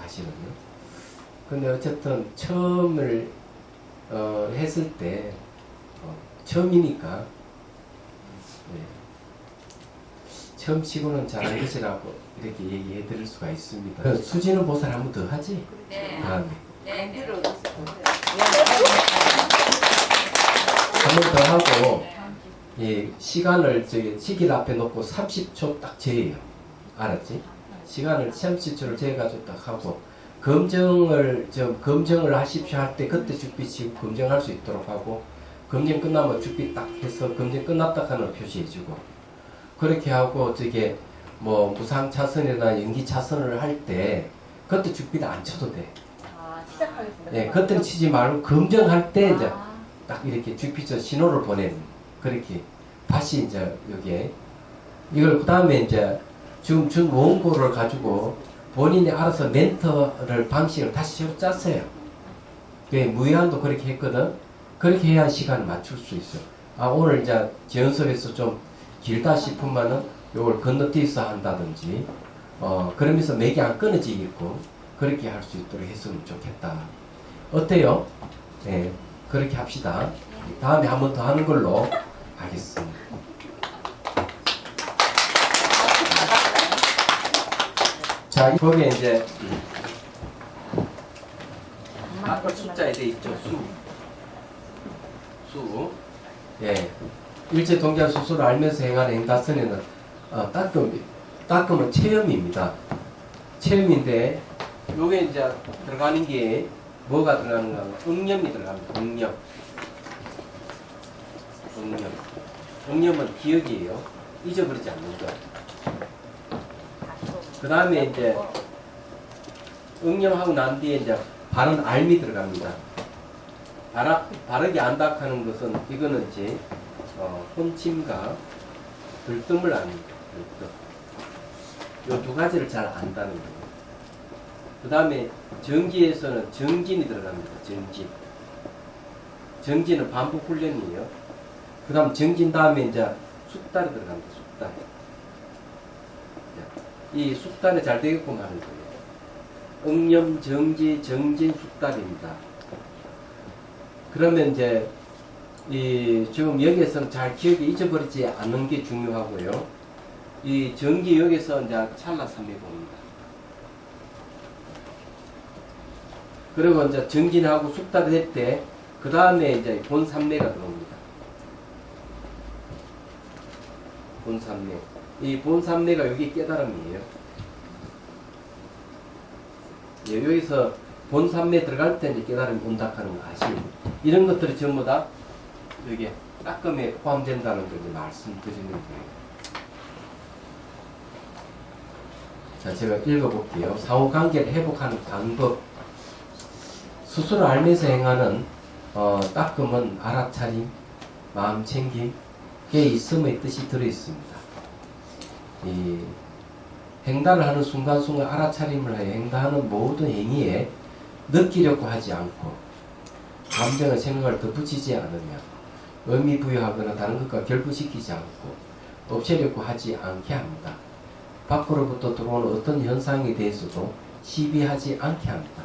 사실은요. 근데 어쨌든 처음을 했을 때 처음이니까 처음 치고는 잘한 것이라고 이렇게 얘기해 드릴 수가 있습니다. 수진은 보살 한 번 더 하지? 네. 다음에. 네. 한 번 더 하고 이 시간을 시계를 앞에 놓고 30초 딱 재요. 알았지? 시간을 30초를 재가지고 딱 하고 검증을 하십시오 할 때 그때 죽비 치고 검증할 수 있도록 하고 검증 끝나면 죽비 딱 해서 검증 끝났다 하는 표시해주고 그렇게 하고 뭐 무상 차선이나 연기 차선을 할 때 그때 죽비를 안 쳐도 돼. 시작하겠습니다. 네, 그때는 치지 말고 검증할 때 이제 딱 이렇게 죽비쳐 신호를 보내는 그렇게 다시 이제 여기에 이걸 그 다음에 이제 지금 준 원고를 가지고 본인이 알아서 멘터를 방식을 다시 새로 짰어요. 무의한도 그렇게 했거든. 그렇게 해야 시간을 맞출 수 있어. 아 오늘 이제 지연섭에서 좀 길다 싶으면은 요걸 건너뛰어서 한다든지 그러면서 맥이 안 끊어지겠고 그렇게 할 수 있도록 했으면 좋겠다. 어때요? 네, 그렇게 합시다. 다음에 한 번 더 하는 걸로 하겠습니다. 자, 거기에 이제 아까 숫자에 돼 있죠. 수. 예. 일체 동작 수수를 알면서 행하는 행다선에는 닦음은 체험입니다. 체험인데 요게 이제 들어가는 게 뭐가 들어가는가 하면 응념이 들어갑니다. 응념은 기억이에요. 잊어버리지 않는 것. 그 다음에 이제 응념하고 난 뒤에 이제 바른 알미 들어갑니다. 바르게 안다 하는 것은 이거는 이제 혼침과 들뜸을 압니다. 이 두 가지를 잘 안다는 거예요. 그 다음에 정지에서는 정진이 들어갑니다. 정진은 반복 훈련이에요. 그 다음 정진 다음에 이제 숙달이 들어갑니다. 숙달. 이 숙달이 잘 되게끔 하는 거예요. 응념, 정지, 정진, 숙달입니다. 그러면 이제 지금 여기에서는 잘 기억이 잊어버리지 않는 게 중요하고요. 이 정기 여기서 이제 찰나삼매 봅니다. 그리고 이제 정진하고 숙달이 될 때 그 다음에 이제 본삼매가 들어옵니다. 본삼매. 이 본삼매가 여기 깨달음이에요. 예, 여기서 본삼매 들어갈 때 이제 깨달음이 온다 하는 거 아시죠? 이런 것들이 전부 다 여기 닦음에 포함된다는 걸 이제 말씀드리는 거예요. 자, 제가 읽어볼게요. 상호관계를 회복하는 방법. 스스로 알면서 행하는 닦음은 알아차림, 마음 챙김, 게 있음의 뜻이 들어있습니다. 이 행단을 하는 순간순간 알아차림을 하여 행단하는 모든 행위에 느끼려고 하지 않고 감정의 생각을 덧붙이지 않으며 의미 부여하거나 다른 것과 결부시키지 않고 없애려고 하지 않게 합니다. 밖으로부터 들어오는 어떤 현상에 대해서도 시비하지 않게 합니다.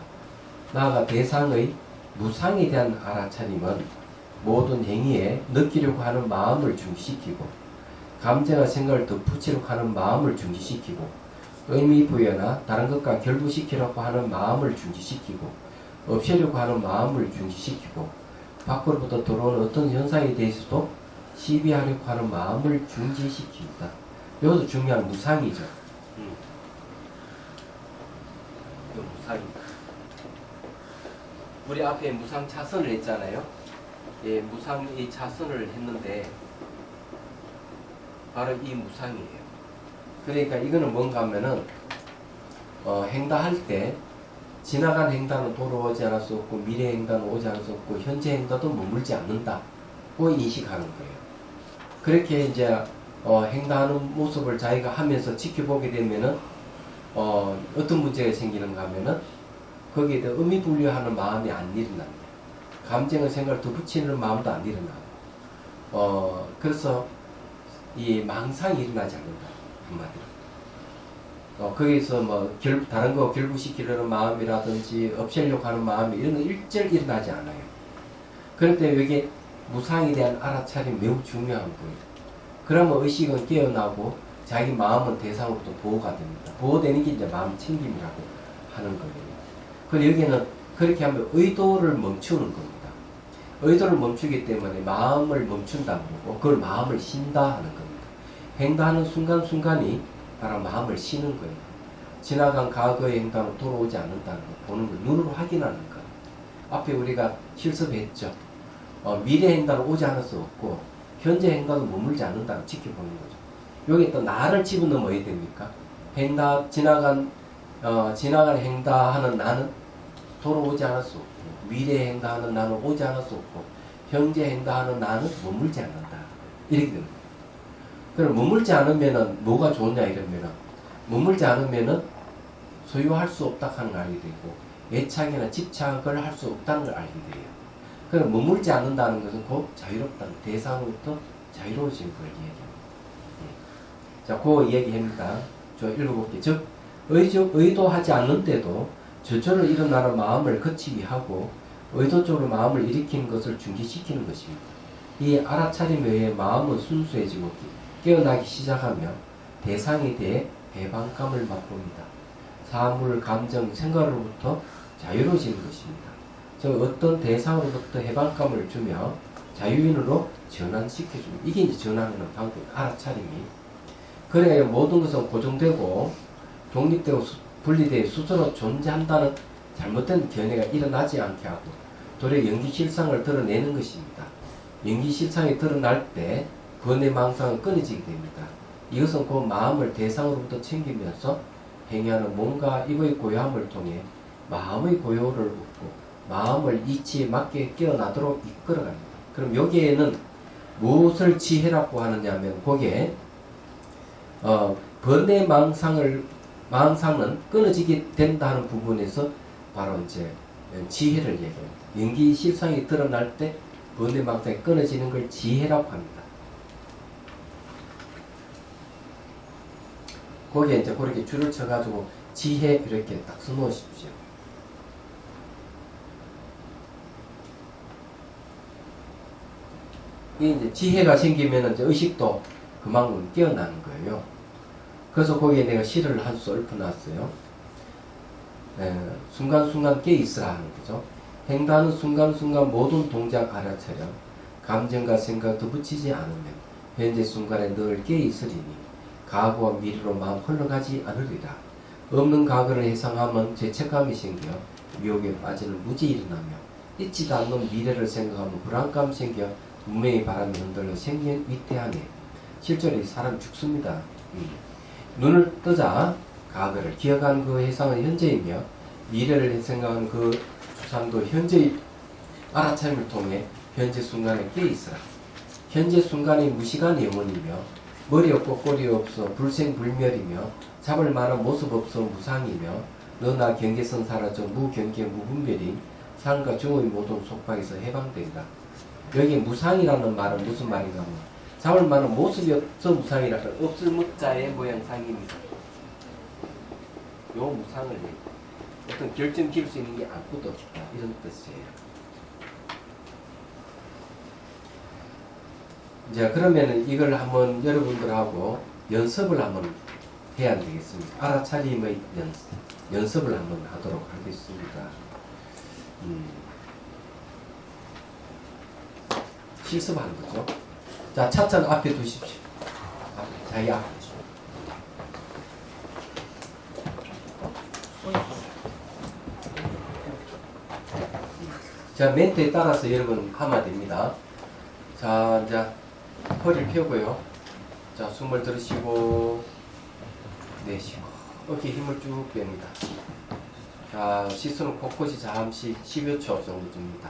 나아가 대상의 무상에 대한 알아차림은 모든 행위에 느끼려고 하는 마음을 중지시키고 감정과 생각을 덧붙이려고 하는 마음을 중지시키고 의미 부여나 다른 것과 결부시키려고 하는 마음을 중지시키고 없애려고 하는 마음을 중지시키고 밖으로부터 들어오는 어떤 현상에 대해서도 시비하려고 하는 마음을 중지시킵니다. 이것도 중요한 무상이죠. 이거 무상입니다. 우리 앞에 무상 차선을 했잖아요. 예, 무상 이 차선을 했는데 바로 이 무상이에요. 그러니까 이거는 뭔가 하면은 행다할 때 지나간 행단은 돌아오지 않을 수 없고 미래 행단은 오지 않을 수 없고 현재 행단도 머물지 않는다고 인식하는 거예요. 그렇게 이제 행다하는 모습을 자기가 하면서 지켜보게 되면은 어떤 문제가 생기는가 하면은 거기에 대해 의미 분류하는 마음이 안 일어납니다. 감정의 생각을 덧붙이는 마음도 안 일어나고 그래서 이 망상이 일어나지 않는다 한마디로. 거기서 뭐 다른 거 결부시키려는 마음이라든지 없애려고 하는 마음이 이런 거 일절 일어나지 않아요. 그럴 때 여기 무상에 대한 알아차림이 매우 중요한 거예요. 그러면 의식은 깨어나고 자기 마음은 대상으로부터 보호가 됩니다. 보호되는 게 이제 마음 챙김이라고 하는 거예요. 그리고 여기는 그렇게 하면 의도를 멈추는 겁니다. 의도를 멈추기 때문에 마음을 멈춘다는 거고 그걸 마음을 쉰다 하는 겁니다. 행동하는 순간순간이 바로 마음을 쉬는 거예요. 지나간 과거의 행동으로 돌아오지 않는다는 거 보는 걸 눈으로 확인하는 거. 앞에 우리가 실습했죠. 미래 행동으로 오지 않을 수 없고 현재 행동으로 머물지 않는다는 걸 지켜보는 거죠. 여기 또 나를 집어넣어야 됩니까? 지나간 행동하는 나는 돌아오지 않을 수 없고 미래 행동하는 나는 오지 않을 수 없고 현재 행동하는 나는 머물지 않는다. 이렇게 됩니다. 그럼 머물지 않으면은 뭐가 좋냐 이러면은 머물지 않으면은 소유할 수 없다 하는 걸 알게 되고 애착이나 집착을 할 수 없다는 걸 알게 돼요. 그럼 머물지 않는다는 것은 곧 자유롭다는 대상으로부터 자유로워지는 걸 얘기합니다. 자, 그 얘기합니다. 저 읽어볼게요. 즉 의도하지 않는데도 저절로 일어나는 마음을 거치게 하고 의도적으로 마음을 일으키는 것을 중지시키는 것입니다. 이 알아차림에 의해 마음은 순수해지고 깨어나기 시작하며 대상에 대해 해방감을 맛봅니다. 사물, 감정, 생각으로부터 자유로워지는 것입니다. 즉 어떤 대상으로부터 해방감을 주며 자유인으로 전환시켜줍니다. 이게 이제 전환하는 방법, 알아차림이. 그래야 모든 것은 고정되고 독립되고 분리되어 스스로 존재한다는 잘못된 견해가 일어나지 않게 하고 도리어 연기실상을 드러내는 것입니다. 연기실상이 드러날 때 번뇌망상은 끊어지게 됩니다. 이것은 그 마음을 대상으로부터 챙기면서 행하는 몸과 입의 고요함을 통해 마음의 고요를 얻고 마음을 이치에 맞게 깨어나도록 이끌어갑니다. 그럼 여기에는 무엇을 지혜라고 하느냐면 거기에 번뇌망상은 끊어지게 된다는 부분에서 바로 이제 지혜를 얘기합니다. 연기실상이 드러날 때 번뇌망상이 끊어지는 걸 지혜라고 합니다. 거기에 이제 그렇게 줄을 쳐가지고 지혜 이렇게 딱 써놓으십시오. 이 이제 지혜가 생기면 이제 의식도 그만큼 깨어나는 거예요. 그래서 거기에 내가 시를 한 수 읊어놨어요. 순간순간 깨있으라 하는 거죠. 행동하는 순간순간 모든 동작 알아차려 감정과 생각도 붙이지 않으면 현재 순간에 늘 깨있으리니 과거와 미래로 마음 흘러가지 않으리라. 없는 과거를 회상하면 죄책감이 생겨 미혹에 빠지는 무지 일어나며 있지도 않는 미래를 생각하면 불안감 생겨 운명의 바람이 흔들려 생명 위태하네. 실제로 이 사람 죽습니다. 눈을 뜨자 과거를 기억하는 그 회상은 현재이며 미래를 생각하는 그 주상도 현재의 알아차림을 통해 현재 순간에 깨있으라. 현재 순간이 무시간 영혼이며 머리 없고 꼬리 없어 불생불멸이며 잡을 만한 모습 없어 무상이며 너나 경계선 사라져 무경계 무분별이 상과 중의 모든 속박에서 해방된다. 여기 무상이라는 말은 무슨 말인가 하면 잡을 만한 모습이 없어 무상이라는 없을 무자의 모양상입니다. 요 무상을 어떤 결정 지을 수 있는 게 아무것도 없다 이런 뜻이에요. 자, 그러면은 이걸 한번 여러분들하고 연습을 한번 해야 되겠습니다. 알아차림의 연습을 한번 하도록 하겠습니다. 실습하는 거죠. 자, 찻잔 앞에 두십시오. 자기 앞에 두십시오. 자, 멘트에 따라서 여러분 하면 됩니다. 자, 이제 허리를 펴고요. 자, 숨을 들이쉬고 내쉬고 어깨에 힘을 쭉 뺍니다. 자, 시선은 곳곳이 잠시 10여 초 정도 줍니다.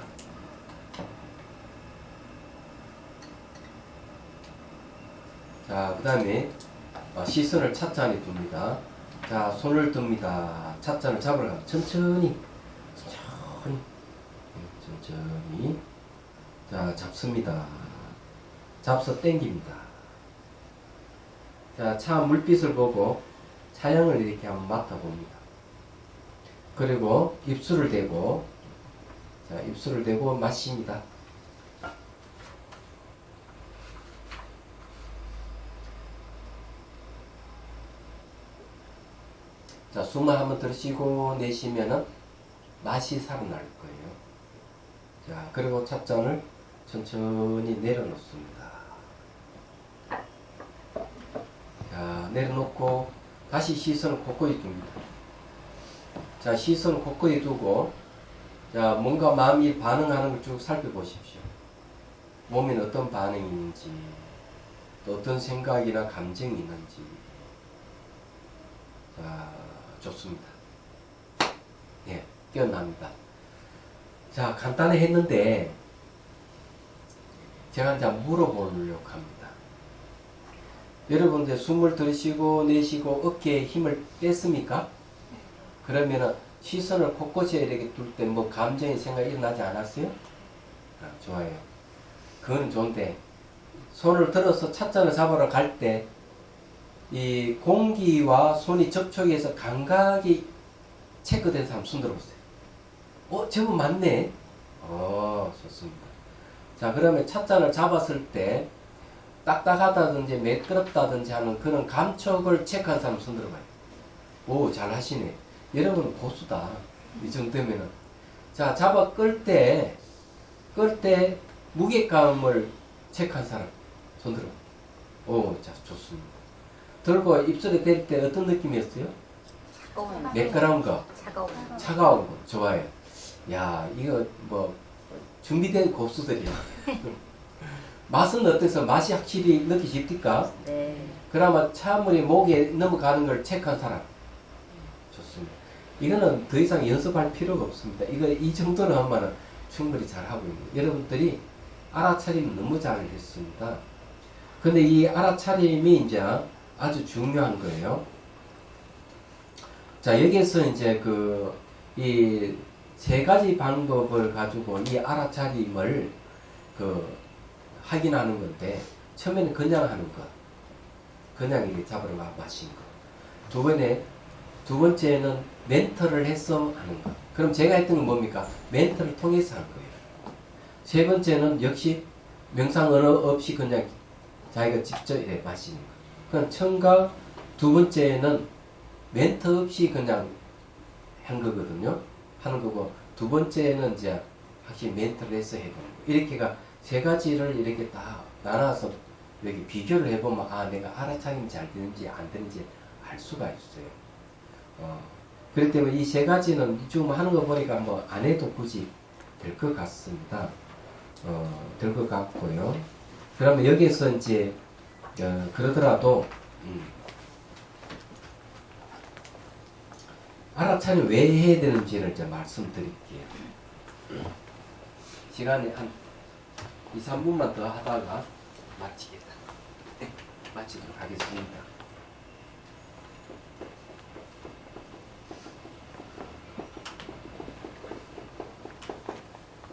자, 그 다음에 시선을 찻잔에 둡니다. 자, 손을 듭니다. 찻잔을 잡으러 가면 천천히 자, 잡습니다. 잡서 땡깁니다. 자, 차 물빛을 보고 차향을 이렇게 한번 맡아봅니다. 그리고 입술을 대고, 자, 입술을 대고 마십니다. 자, 숨을 한번 들이쉬고 내쉬면은 맛이 살아날 거예요. 자, 그리고 찻잔을 천천히 내려놓습니다. 자, 내려놓고 다시 시선을 곳곳이 둡니다. 자, 시선을 곳곳이 두고 자, 뭔가 마음이 반응하는 걸 쭉 살펴보십시오. 몸에 어떤 반응이 있는지 또 어떤 생각이나 감정이 있는지. 자, 좋습니다. 예, 깨어납니다. 자, 간단히 했는데 제가 이제 물어보려고 합니다. 여러분들 숨을 들이쉬고 내쉬고 어깨에 힘을 뺐습니까? 그러면은 시선을 곳곳에 이렇게 둘 때 뭐 감정의 생각이 일어나지 않았어요? 아, 좋아요. 그거는 좋은데 손을 들어서 찻잔을 잡으러 갈 때 이 공기와 손이 접촉해서 감각이 체크된 사람 손 들어보세요. 제법 맞네. 좋습니다. 자, 그러면 찻잔을 잡았을 때 딱딱하다든지 매끄럽다든지 하는 그런 감촉을 체크한 사람 손 들어봐요. 오, 잘 하시네. 여러분은 고수다. 이 정도면은. 자, 잡아 끌 때 무게감을 체크한 사람 손 들어. 오, 자, 좋습니다. 들고 입술에 댈 때 어떤 느낌이었어요? 매끄러운 거, 차가운 거. 좋아요. 야, 이거 뭐 준비된 고수들이야. 맛은 어때서? 맛이 확실히 느끼십니까? 네. 그나마 찬물이 목에 넘어가는 걸 체크한 사람. 좋습니다. 이거는 더 이상 연습할 필요가 없습니다. 이거 이 정도는 하면은 충분히 잘하고 있는. 여러분들이 알아차림 너무 잘했습니다. 근데 이 알아차림이 이제 아주 중요한 거예요. 자, 여기에서 이제 이 세 가지 방법을 가지고 이 알아차림을 확인하는 건데, 처음에는 그냥 하는 거. 그냥 이렇게 잡으러 마시는 거. 두 번째는 멘터를 해서 하는 거. 그럼 제가 했던 건 뭡니까? 멘터를 통해서 한 거예요. 세 번째는 역시 명상 언어 없이 그냥 자기가 직접 이렇게 마시는 거. 그럼 처음과 두 번째는 멘터 없이 그냥 한 거거든요. 하는 거고, 두 번째는 이제 확실히 멘터를 해서 해보는 거. 이렇게가 세 가지를 이렇게 다 나눠서 여기 비교를 해보면, 내가 알아차림이 잘 되는지 안 되는지 알 수가 있어요. 그렇기 때문에 이 세 가지는 지금 하는 거 보니까 뭐 안 해도 굳이 될 것 같습니다. 될 것 같고요. 그러면 여기에서 이제, 그러더라도, 알아차림 왜 해야 되는지를 이제 말씀드릴게요. 시간이 한 2, 3분만 더 하다가 마치겠다. 네, 마치도록 하겠습니다.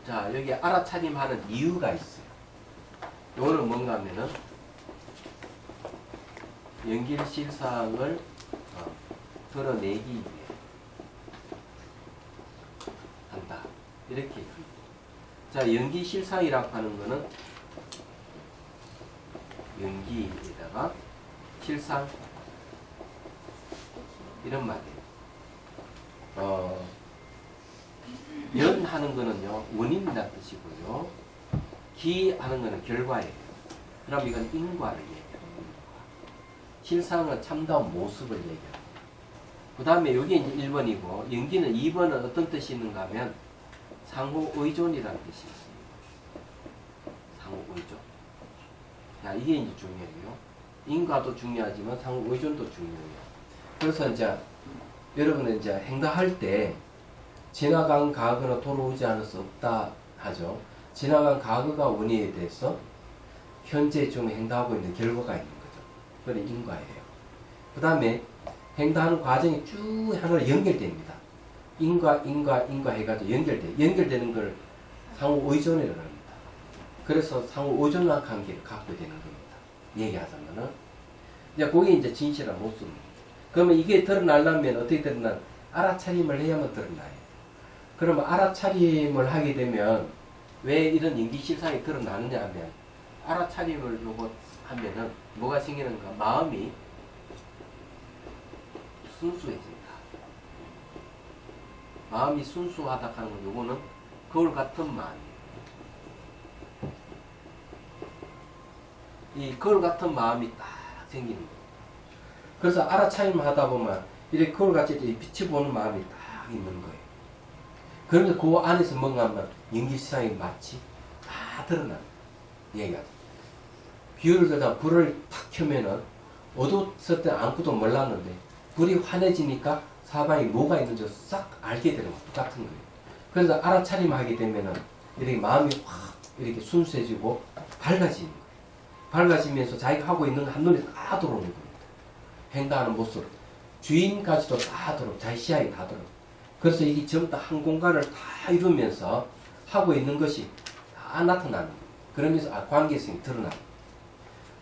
자, 여기 알아차림 하는 이유가 있어요. 요거는 뭔가 하면은 연길실상을 드러내기 위해 한다. 이렇게. 자, 연기실상이라고 하는 거는 연기에다가 실상 이런 말이에요. 연 하는 거는요 원인이라는 뜻이고요. 기 하는 거는 결과예요. 그럼 이건 인과를 얘기해요. 실상은 참다운 모습을 얘기해요. 그 다음에 여기 이제 1번이고, 연기는 2번은 어떤 뜻이 있는가 하면 상호 의존이라는 뜻이 있습니다. 상호 의존. 자, 이게 이제 중요해요. 인과도 중요하지만 상호 의존도 중요해요. 그래서 이제 여러분은 이제 행동할 때 지나간 과거는 돌아오지 않을 수 없다 하죠. 지나간 과거가 원인에 대해서 현재 좀 행동하고 있는 결과가 있는 거죠. 그게 인과예요. 그 다음에 행동하는 과정이 쭉 하나로 연결됩니다. 인과 해가지고 연결되는 걸 상호 의존이라고 합니다. 그래서 상호 의존한 관계를 갖고 되는 겁니다. 얘기하자면은. 이제 그게 이제 진실한 모습입니다. 그러면 이게 드러나려면 어떻게 드러나? 알아차림을 해야만 드러나요. 그러면 알아차림을 하게 되면 왜 이런 연기실상이 드러나느냐 하면, 알아차림을 요거 하면은 뭐가 생기는가? 마음이 순수해진다. 마음이 순수하다 하는 건 요거는 거울 같은 마음이에요. 이 거울 같은 마음이 딱 생기는 거예요. 그래서 알아차림 하다 보면 이렇게 거울 같이 빛이 보는 마음이 딱 있는 거예요. 그런데 그 안에서 뭔가 하면 연기실상이 마치 다 드러나는 얘기가. 비유를 들자 불을 탁 켜면은 어두웠을 때 아무것도 몰랐는데 불이 환해지니까 사방에 뭐가 있는지 싹 알게 되는 것 같은 거예요. 그래서 알아차림 하게 되면은 이렇게 마음이 확 이렇게 순수해지고 밝아지는 거예요. 밝아지면서 자기가 하고 있는 거 한눈에 다 들어오는 겁니다. 행동하는 모습, 주인까지도 다 들어, 자기 시야에 다 들어. 그래서 이게 전부 다 한 공간을 다 이루면서 하고 있는 것이 다 나타나는 거예요. 그러면서 관계성이 드러나요.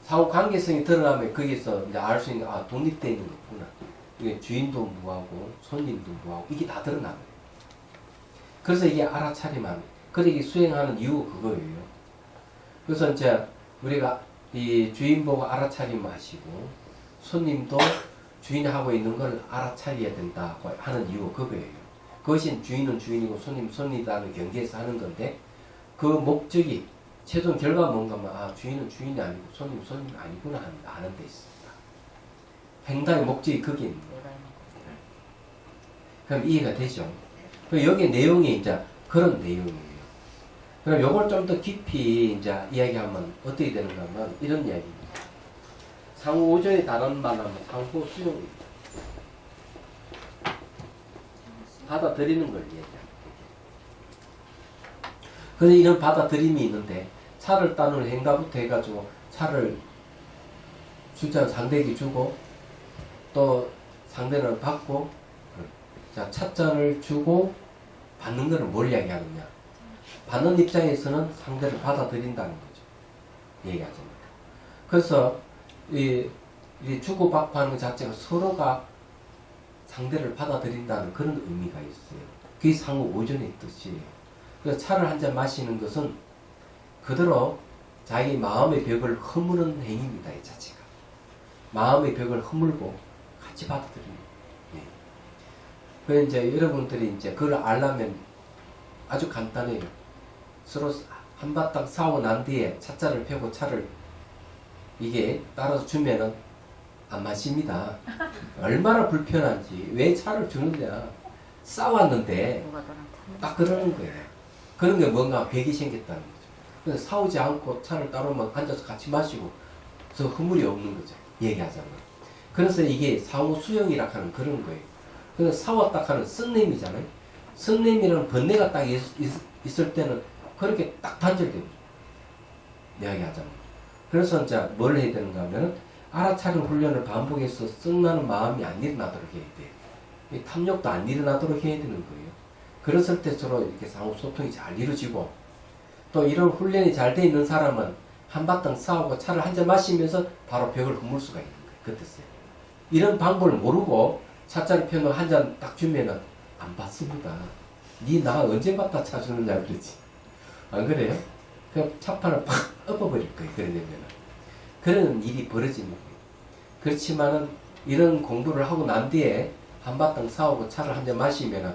상호 관계성이 드러나면 거기서 이제 알 수 있는 독립되어 있는 거구나. 이게 주인도 무하고 손님도 무하고 이게 다 드러나요. 그래서 이게 알아차림하는. 그래서 이게 수행하는 이유 그거예요. 그래서 이제 우리가 이 주인 보고 알아차림 하시고 손님도 주인이 하고 있는 걸 알아차려야 된다고 하는 이유 그거예요. 그것이 주인은 주인이고 손님은 손님이라는 경계에서 하는 건데 그 목적이 최종 결과 뭔가 하면 주인은 주인이 아니고 손님은 손님이 아니구나 하는 데 있습니다. 행동의 목적이 거기에 있는 거예요. 그럼 이해가 되죠? 그럼 여기 내용이 이제 그런 내용이에요. 그럼 요걸 좀 더 깊이 이제 이야기하면 어떻게 되는가 하면 이런 이야기입니다. 상호 오조의 다른 말하면 상호 수용입니다. 받아들이는 걸 얘기합니다. 그래서 이런 받아들임이 있는데 차를 따는 행가부터 해가지고 차를 주자 상대에게 주고 또 상대는 받고 자 차잔을 주고 받는 거는 뭘 이야기하느냐 받는 입장에서는 상대를 받아들인다는 거죠. 얘기하잖아요. 그래서 이 주고받고 하는 것 자체가 서로가 상대를 받아들인다는 그런 의미가 있어요. 그게 상호 오전의 뜻이에요. 그래서 차를 한 잔 마시는 것은 그대로 자기 마음의 벽을 허무는 행위입니다. 이 자체가. 마음의 벽을 허물고 같이 받아들입니다. 예. 그래서 이제 여러분들이 이제 그걸 알려면 아주 간단해요. 서로 한바탕 싸우고 난 뒤에 차자를 펴고 차를 이게 따라서 주면은 안 마십니다. 얼마나 불편한지. 왜 차를 주느냐. 싸웠는데 딱 그러는 거예요. 그런 게 뭔가 벽이 생겼다는 거죠. 그래서 싸우지 않고 차를 따로만 앉아서 같이 마시고 저 허물이 없는 거죠. 얘기하자면. 그래서 이게 상호 수용이라 하는 그런 거예요. 그래서 싸웠다 하는 썩냄이잖아요. 썩냄이라는 번뇌가 딱 있을 때는 그렇게 딱 단절됩니다. 이야기하자면. 그래서 이제 뭘 해야 되는가 하면 알아차림 훈련을 반복해서 썩나는 마음이 안 일어나도록 해야 돼요. 이 탐욕도 안 일어나도록 해야 되는 거예요. 그랬을 때 서로 이렇게 상호 소통이 잘 이루어지고 또 이런 훈련이 잘 돼 있는 사람은 한바탕 싸우고 차를 한 잔 마시면서 바로 벽을 허물 수가 있는 거예요. 그 뜻이에요. 이런 방법을 모르고 차잔 펴놓고 한 잔 딱 주면은 안 받습니다. 니 나 언제 받다 차 주느냐 그러지. 안 그래요? 그 차판을 팍 엎어버릴 거예요. 그러려면은. 그런 일이 벌어지는 거예요. 그렇지만은 이런 공부를 하고 난 뒤에 한바탕 싸우고 차를 한 잔 마시면은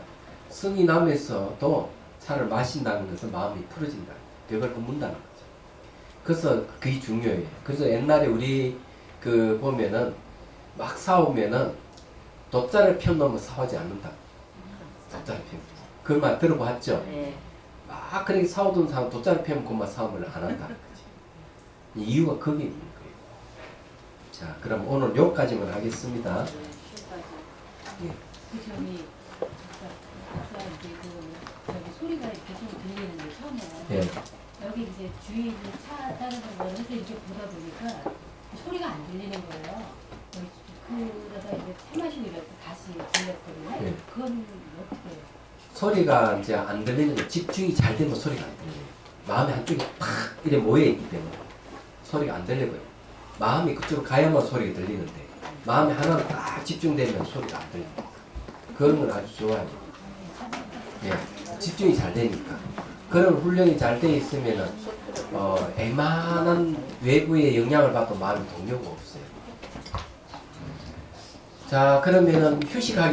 성이 나면서도 차를 마신다는 것은 마음이 풀어진다. 벽을 허문다는 거죠. 그래서 그게 중요해요. 그래서 옛날에 우리 그 보면은 막 싸우면은 돗자를 펴놓으면 싸우지 않는다. 돗자를 펴면. 그 말 들어봤죠? 네. 막 그렇게 싸우던 사람 돗자를 펴면 그만 싸움을 안 한다는 거지. 이유가 거기에 있는 거예요. 자, 그럼 오늘 여기까지만 하겠습니다. 예. 그 저기 아까 이제 저기 소리가 계속 들리는데 처음에 예. 여기 이제 주인이 차 따르는 걸 해서 이렇게 보다 보니까 소리가 안 들리는 거예요. 그러다가 이제 차 마시고 이렇게 다시 들렸거든요. 예. 그건 어떻게 해요? 소리가 이제 안 들리는 게 집중이 잘 되면 소리가 안 들려요. 마음이 한쪽에 팍 이래 모여있기 때문에 소리가 안 들려요. 마음이 그쪽으로 가야만 소리가 들리는데 마음이 하나로 딱 집중되면 소리가 안 들립니다. 그런 건 아주 좋아요. 예, 집중이 잘 되니까. 그런 훈련이 잘 돼 있으면은 애만한 외부의 영향을 받도 마음이 동요가 없어요. 자, 그러면은 휴식하기